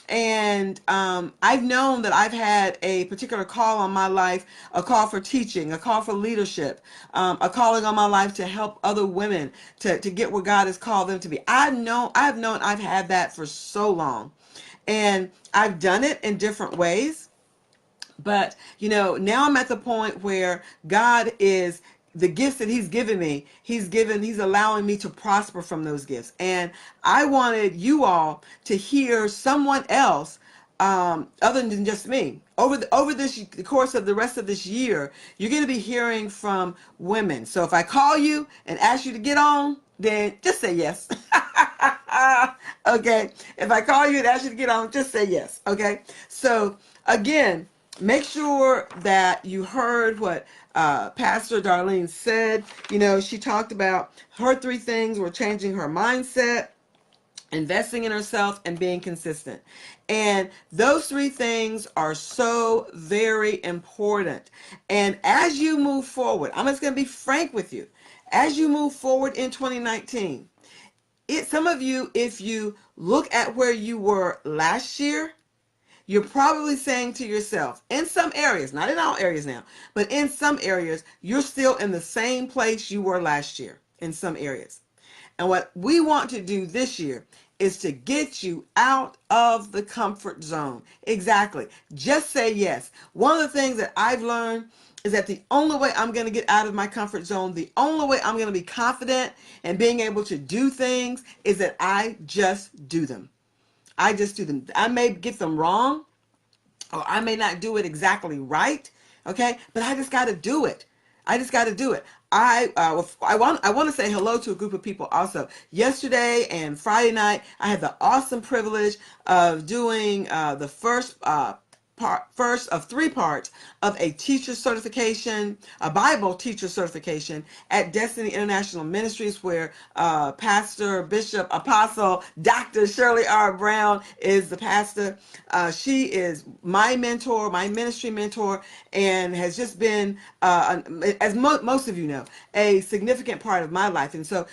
[SPEAKER 1] And I've known that I've had a particular call on my life, a call for teaching, a call for leadership, a calling on my life to help other women to get where God has called them to be. I've known I've had that for so long. And I've done it in different ways. But, now I'm at the point where God is the gifts that he's given me, he's allowing me to prosper from those gifts. And I wanted you all to hear someone else other than just me. Over the course of the rest of this year, you're going to be hearing from women. So if I call you and ask you to get on, then just say yes. Okay. If I call you and ask you to get on, just say yes. Okay. So again, make sure that you heard what Pastor Darlene said. She talked about her 3 things were changing her mindset, investing in herself, and being consistent. And those 3 things are so very important. And as you move forward, I'm just going to be frank with you. As you move forward in 2019, some of you, if you look at where you were last year, you're probably saying to yourself, in some areas, not in all areas now, but in some areas, you're still in the same place you were last year in some areas. And what we want to do this year is to get you out of the comfort zone. Exactly. Just say yes. One of the things that I've learned is that the only way I'm going to get out of my comfort zone, the only way I'm going to be confident and being able to do things is that I just do them. I just do them. I may get them wrong, or I may not do it exactly right. Okay, but I just got to do it. I just got to do it. I want to say hello to a group of people also. Yesterday and Friday night, I had the awesome privilege of doing the first of 3 parts of a teacher certification, a Bible teacher certification at Destiny International Ministries, where Pastor, Bishop, Apostle, Dr. Shirley R. Brown is the pastor. She is my mentor, my ministry mentor, and has just been, as most of you know, a significant part of my life. And so,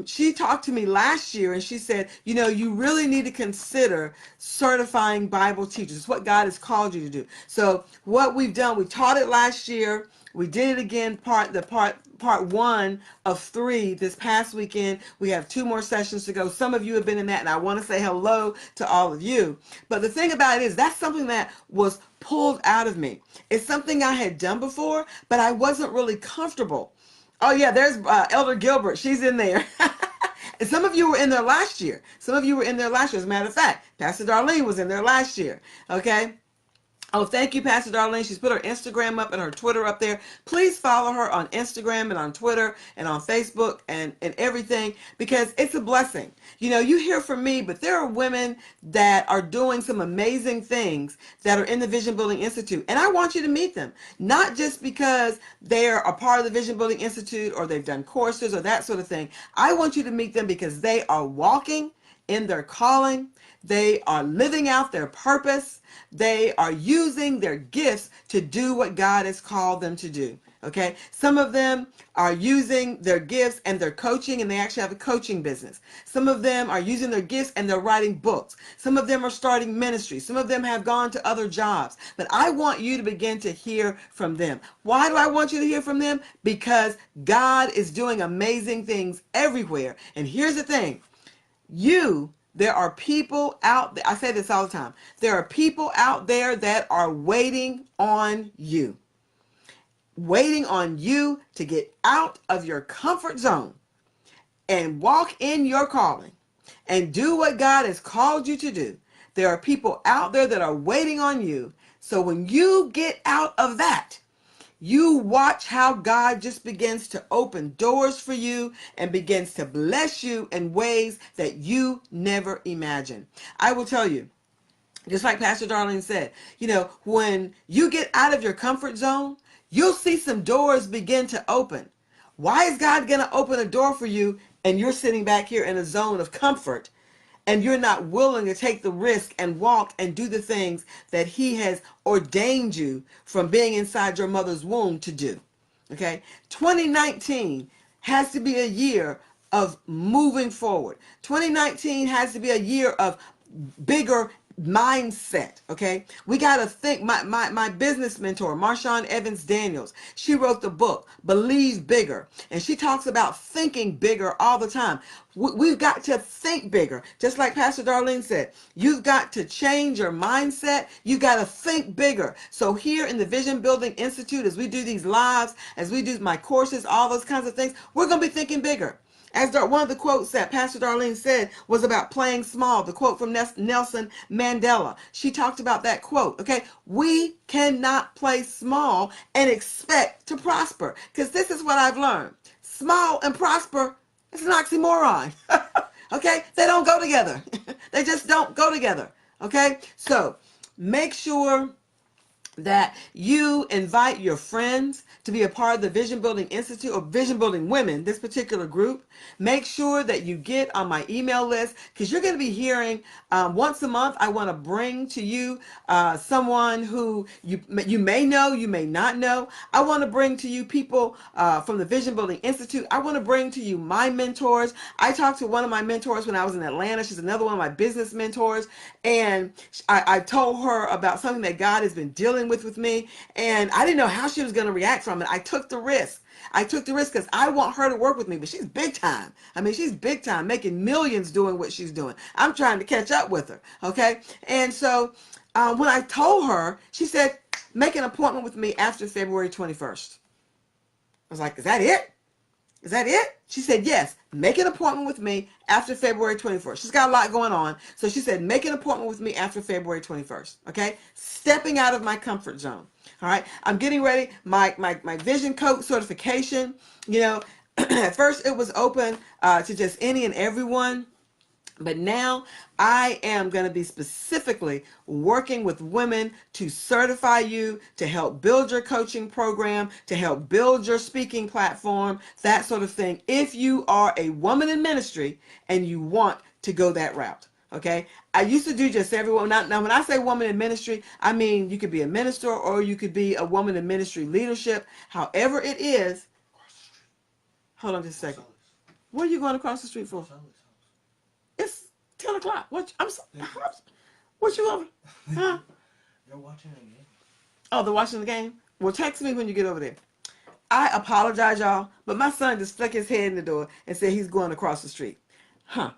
[SPEAKER 1] she talked to me last year and she said, you really need to consider certifying Bible teachers. It's what God has called you to do. So what we've done, we taught it last year. We did it again, part 1 of 3 this past weekend. We have 2 more sessions to go. Some of you have been in that, and I want to say hello to all of you. But the thing about it is, that's something that was pulled out of me. It's something I had done before, but I wasn't really comfortable. Oh yeah, there's Elder Gilbert. She's in there. And some of you were in there last year. As a matter of fact, Pastor Darlene was in there last year. Okay. Oh, thank you, Pastor Darlene. She's put her Instagram up and her Twitter up there. Please follow her on Instagram and on Twitter and on Facebook and everything, because it's a blessing. You know, you hear from me, but there are women that are doing some amazing things that are in the Vision Building Institute. And I want you to meet them, not just because they're a part of the Vision Building Institute or they've done courses or that sort of thing. I want you to meet them because they are walking in their calling. They are living out their purpose. They are using their gifts to do what God has called them to do. Okay. Some of them are using their gifts and they're coaching, and they actually have a coaching business. Some of them are using their gifts and they're writing books. Some of them are starting ministries. Some of them have gone to other jobs. But I want you to begin to hear from them. Why do I want you to hear from them? Because God is doing amazing things everywhere. And here's the thing. There are people out there, I say this all the time, there are people out there that are waiting on you to get out of your comfort zone and walk in your calling and do what God has called you to do. There are people out there that are waiting on you. So when you get out of that, you watch how God just begins to open doors for you and begins to bless you in ways that you never imagined. I will tell you, just like Pastor Darlene said, you know, when you get out of your comfort zone, you'll see some doors begin to open. Why is God going to open a door for you and you're sitting back here in a zone of comfort and you're not willing to take the risk and walk and do the things that he has ordained you from being inside your mother's womb to do? Okay. 2019 has to be a year of moving forward. 2019 has to be a year of bigger mindset. Okay, we got to think. My business mentor, Marshawn Evans Daniels, she wrote the book Believe Bigger, and she talks about thinking bigger all the time. We've got to think bigger, just like Pastor Darlene said. You've got to change your mindset. You got to think bigger. So here in the Vision Building Institute, as we do these lives, as we do my courses, all those kinds of things, we're going to be thinking bigger. As one of the quotes that Pastor Darlene said was about playing small, the quote from Nelson Mandela. She talked about that quote. Okay, we cannot play small and expect to prosper, because this is what I've learned. Small and prosper, it's an oxymoron. Okay, they don't go together. They just don't go together. Okay, so make sure that you invite your friends to be a part of the Vision Building Institute or Vision Building Women, this particular group. Make sure that you get on my email list, because you're going to be hearing once a month. I want to bring to you someone who you may know, you may not know. I want to bring to you people from the Vision Building Institute. I want to bring to you my mentors. I talked to one of my mentors when I was in Atlanta. She's another one of my business mentors. And I told her about something that God has been dealing with me, and I didn't know how she was going to react from it. I took the risk because I want her to work with me, but she's big time. I mean, she's big time, making millions doing what she's doing. I'm trying to catch up with her. Okay. And so when I told her, she said, make an appointment with me after February 21st. I was like, is that it? Is that it? She said, yes, make an appointment with me after February 21st. She's got a lot going on. So she said, make an appointment with me after February 21st. Okay. Stepping out of my comfort zone. All right. I'm getting ready. My vision coach certification, you know, at first it was open to just any and everyone. But now I am going to be specifically working with women to certify you, to help build your coaching program, to help build your speaking platform, that sort of thing. If you are a woman in ministry and you want to go that route. Okay. I used to do just everyone. Now, when I say woman in ministry, I mean, you could be a minister or you could be a woman in ministry leadership. However it is. Hold on just a second. What are you going across the street for? It's 10 o'clock. What you over? Huh?
[SPEAKER 4] They're watching the game.
[SPEAKER 1] Oh, they're watching the game? Well, text me when you get over there. I apologize, y'all, but my son just stuck his head in the door and said he's going across the street. Huh.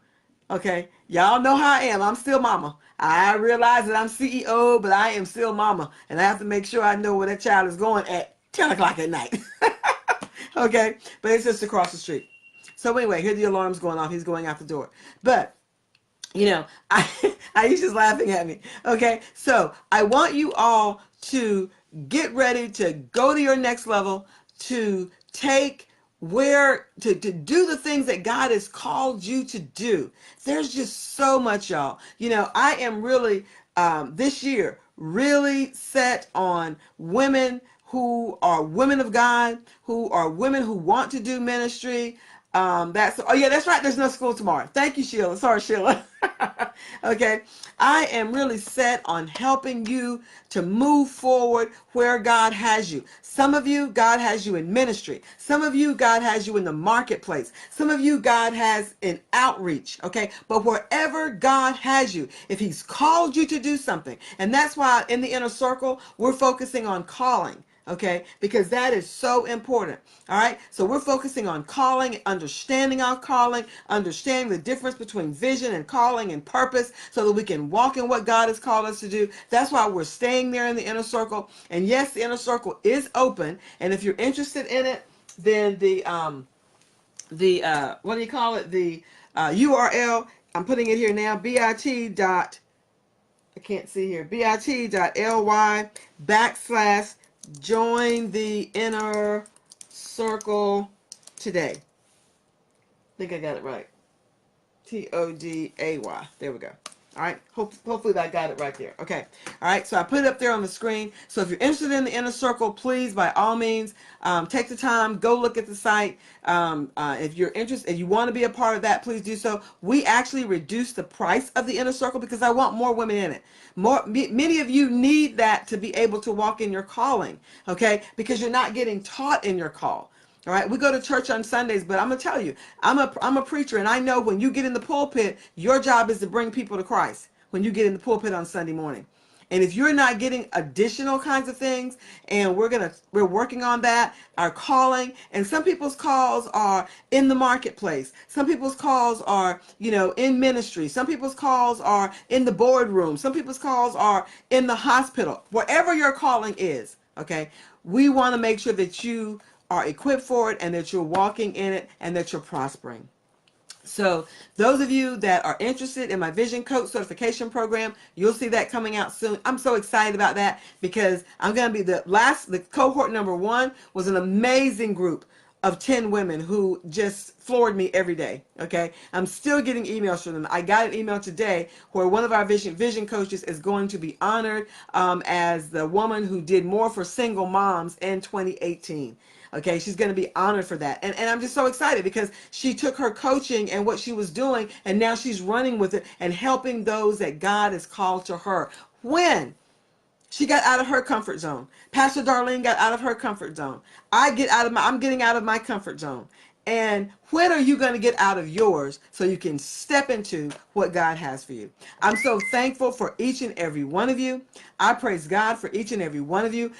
[SPEAKER 1] Okay. Y'all know how I am. I'm still mama. I realize that I'm CEO, but I am still mama. And I have to make sure I know where that child is going at 10 o'clock at night. Okay. But it's just across the street. So anyway, here the alarm's going off. He's going out the door. But
[SPEAKER 2] I Aisha's laughing at me. Okay, so I want you all to get ready to go to your next level, to take to do the things that God has called you to do. There's just so much, y'all. I am really this year really set on women who are women of God, who are women who want to do ministry. That's right. There's no school tomorrow. Thank you, Sheila. Sorry, Sheila. Okay. I am really set on helping you to move forward where God has you. Some of you, God has you in ministry. Some of you, God has you in the marketplace. Some of you, God has in outreach. Okay. But wherever God has you, if he's called you to do something, and that's why in the inner circle, we're focusing on calling. Okay, because that is so important. All right, so we're focusing on calling, understanding our calling, understanding the difference between vision and calling and purpose so that we can walk in what God has called us to do. That's why we're staying there in the inner circle. And yes, the inner circle is open. And if you're interested in it, then the what do you call it? The URL, I'm putting it here now, I can't see here, bit.ly/join the inner circle today. I think I got it right. TODAY. There we go. All right. Hopefully I got it right there. Okay. All right. So I put it up there on the screen. So if you're interested in the inner circle, please, by all means, take the time, go look at the site. If you're interested, if you want to be a part of that, please do so. We actually reduced the price of the inner circle because I want more women in it. Many of you need that to be able to walk in your calling. Okay. Because you're not getting taught in your call. All right, we go to church on Sundays, but I'm gonna tell you, I'm a preacher, and I know when you get in the pulpit, your job is to bring people to Christ. When you get in the pulpit on Sunday morning, and if you're not getting additional kinds of things, and we're working on that, our calling, and some people's calls are in the marketplace, some people's calls are in ministry, some people's calls are in the boardroom, some people's calls are in the hospital. Wherever your calling is, okay, we want to make sure that you are equipped for it and that you're walking in it and that you're prospering. So those of you that are interested in my Vision Coach certification program, you'll see that coming out soon. I'm so excited about that because I'm going to be the cohort number 1 was an amazing group of 10 women who just floored me every day. Okay. I'm still getting emails from them. I got an email today where one of our vision coaches is going to be honored as the woman who did more for single moms in 2018. Okay, she's going to be honored for that. And I'm just so excited because she took her coaching and what she was doing, and now she's running with it and helping those that God has called to her. When she got out of her comfort zone. Pastor Darlene got out of her comfort zone. I'm getting out of my comfort zone. And when are you going to get out of yours so you can step into what God has for you? I'm so thankful for each and every one of you. I praise God for each and every one of you.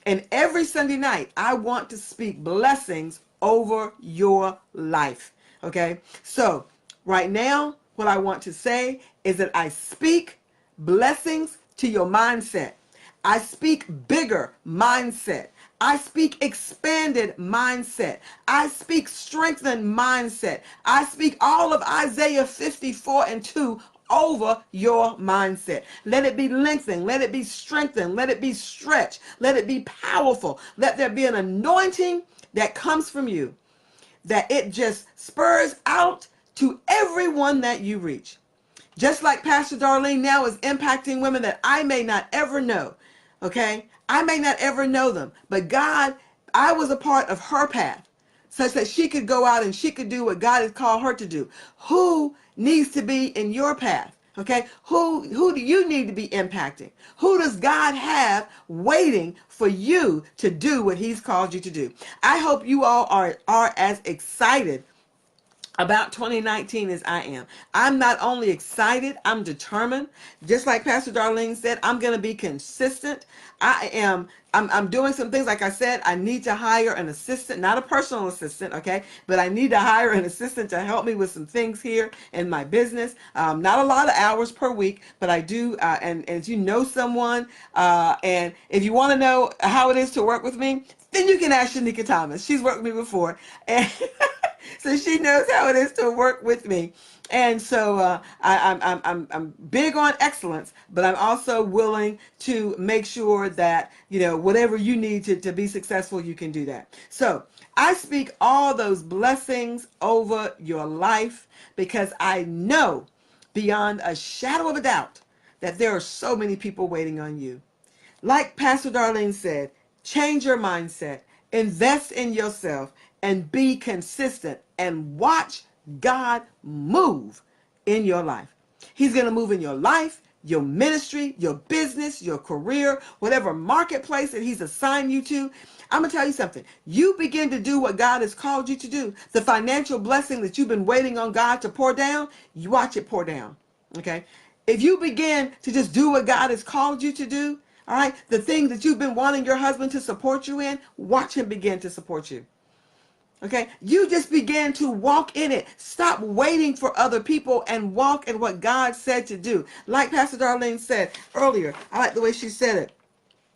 [SPEAKER 2] And every Sunday night, I want to speak blessings over your life. Okay? So right now, what I want to say is that I speak blessings to your mindset. I speak bigger mindset. I speak expanded mindset. I speak strengthened mindset. I speak all of Isaiah 54:2 over your mindset. Let it be lengthened. Let it be strengthened. Let it be stretched. Let it be powerful. Let there be an anointing that comes from you, that it just spurs out to everyone that you reach. Just like Pastor Darlene now is impacting women that I may not ever know. Okay? I may not ever know them. But God, I was a part of her path such that she could go out and she could do what God has called her to do. Who needs to be in your path? Okay? Who do you need to be impacting? Who does God have waiting for you to do what he's called you to do? I hope you all are as excited about 2019 as I am. I'm not only excited, I'm determined. Just like Pastor Darlene said, I'm going to be consistent. I'm doing some things. Like I said, I need to hire an assistant, not a personal assistant, okay? But I need to hire an assistant to help me with some things here in my business. Not a lot of hours per week, but I do. And if you know someone, and if you want to know how it is to work with me, then you can ask Shanika Thomas. She's worked with me before. And
[SPEAKER 1] So she knows how it is to work with me. And so I'm big on excellence, but I'm also willing to make sure that, whatever you need to be successful, you can do that. So I speak all those blessings over your life because I know beyond a shadow of a doubt that there are so many people waiting on you. Like Pastor Darlene said, change your mindset, invest in yourself, and be consistent and watch God move in your life. He's going to move in your life, your ministry, your business, your career, whatever marketplace that he's assigned you to. I'm going to tell you something. You begin to do what God has called you to do. The financial blessing that you've been waiting on God to pour down, you watch it pour down. Okay? If you begin to just do what God has called you to do, all right, the thing that you've been wanting your husband to support you in, watch him begin to support you. Okay, you just begin to walk in it. Stop waiting for other people and walk in what God said to do. Like Pastor Darlene said earlier, I like the way she said it.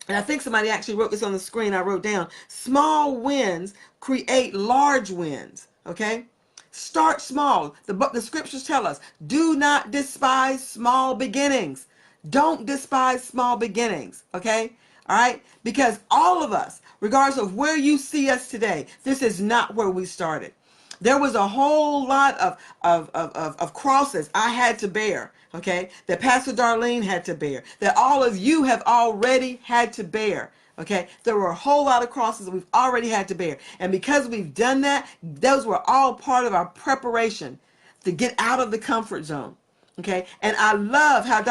[SPEAKER 1] And I think somebody actually wrote this on the screen. I wrote down, small wins create large wins. Okay, start small. The scriptures tell us, do not despise small beginnings. Don't despise small beginnings. Okay, all right, because all of us, regardless of where you see us today, this is not where we started. There was a whole lot of crosses I had to bear, okay, that Pastor Darlene had to bear, that all of you have already had to bear, okay. There were a whole lot of crosses that we've already had to bear. And because we've done that, those were all part of our preparation to get out of the comfort zone. Okay, and I love how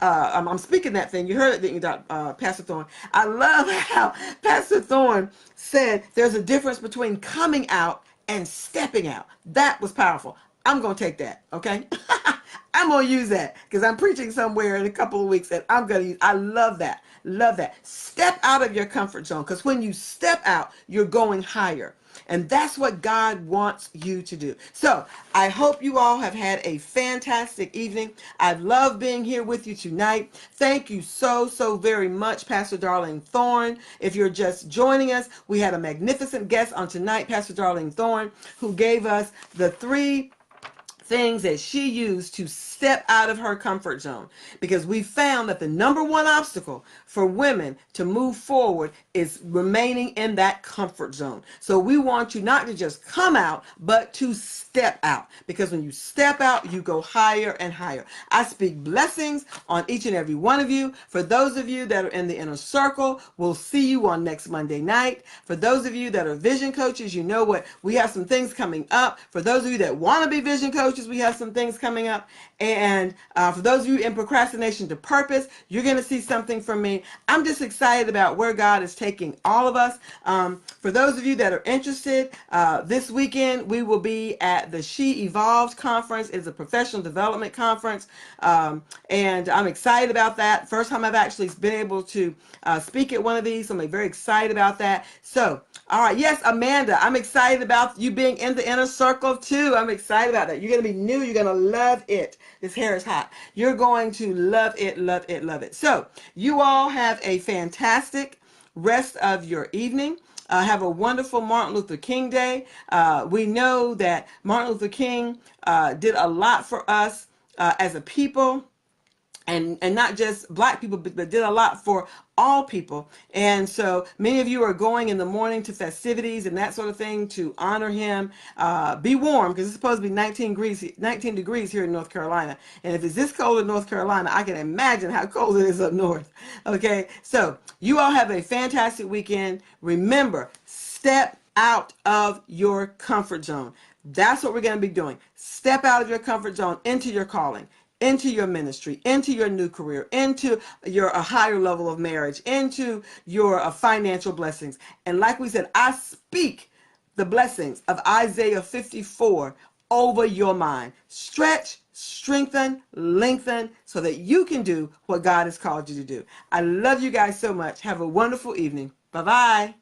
[SPEAKER 1] I'm speaking that thing. You heard it, didn't you, Pastor Thorne? I love how Pastor Thorne said there's a difference between coming out and stepping out. That was powerful. I'm going to take that, okay? I'm going to use that because I'm preaching somewhere in a couple of weeks and I'm going to use. I love that. Love that. Step out of your comfort zone, because when you step out, you're going higher. And that's what God wants you to do. So I hope you all have had a fantastic evening. I love being here with you tonight. Thank you so, so very much, Pastor Darlene Thorne. If you're just joining us, we had a magnificent guest on tonight, Pastor Darlene Thorne, who gave us the 3 things that she used to step out of her comfort zone, because we found that the number one obstacle for women to move forward is remaining in that comfort zone. So we want you not to just come out, but to step out, because when you step out, you go higher and higher. I speak blessings on each and every one of you. For those of you that are in the inner circle, we'll see you on next Monday night. For those of you that are vision coaches, you know what, we have some things coming up. For those of you that want to be vision coaches, we have some things coming up. And for those of you in procrastination to purpose, you're going to see something from me. I'm just excited about where God is taking all of us. For those of you that are interested, this weekend we will be at the She Evolved conference. It's a professional development conference. And I'm excited about that. First time I've actually been able to speak at one of these. So I'm very excited about that. So, all right. Yes, Amanda, I'm excited about you being in the inner circle too. I'm excited about that. You're going to be new. You're going to love it. This hair is hot. You're going to love it, love it, love it. So you all have a fantastic rest of your evening. Have a wonderful Martin Luther King Day. We know that Martin Luther King did a lot for us as a people. And not just Black people, but did a lot for all people. And so many of you are going in the morning to festivities and that sort of thing to honor him. Be warm, because it's supposed to be 19 degrees here in North Carolina. And if it's this cold in North Carolina, I can imagine how cold it is up north. Okay, so you all have a fantastic weekend. Remember, step out of your comfort zone. That's what we're going to be doing. Step out of your comfort zone into your calling, into your ministry, into your new career, into your a higher level of marriage, into your financial blessings. And like we said, I speak the blessings of Isaiah 54 over your mind. Stretch, strengthen, lengthen, so that you can do what God has called you to do. I love you guys so much. Have a wonderful evening. Bye-bye.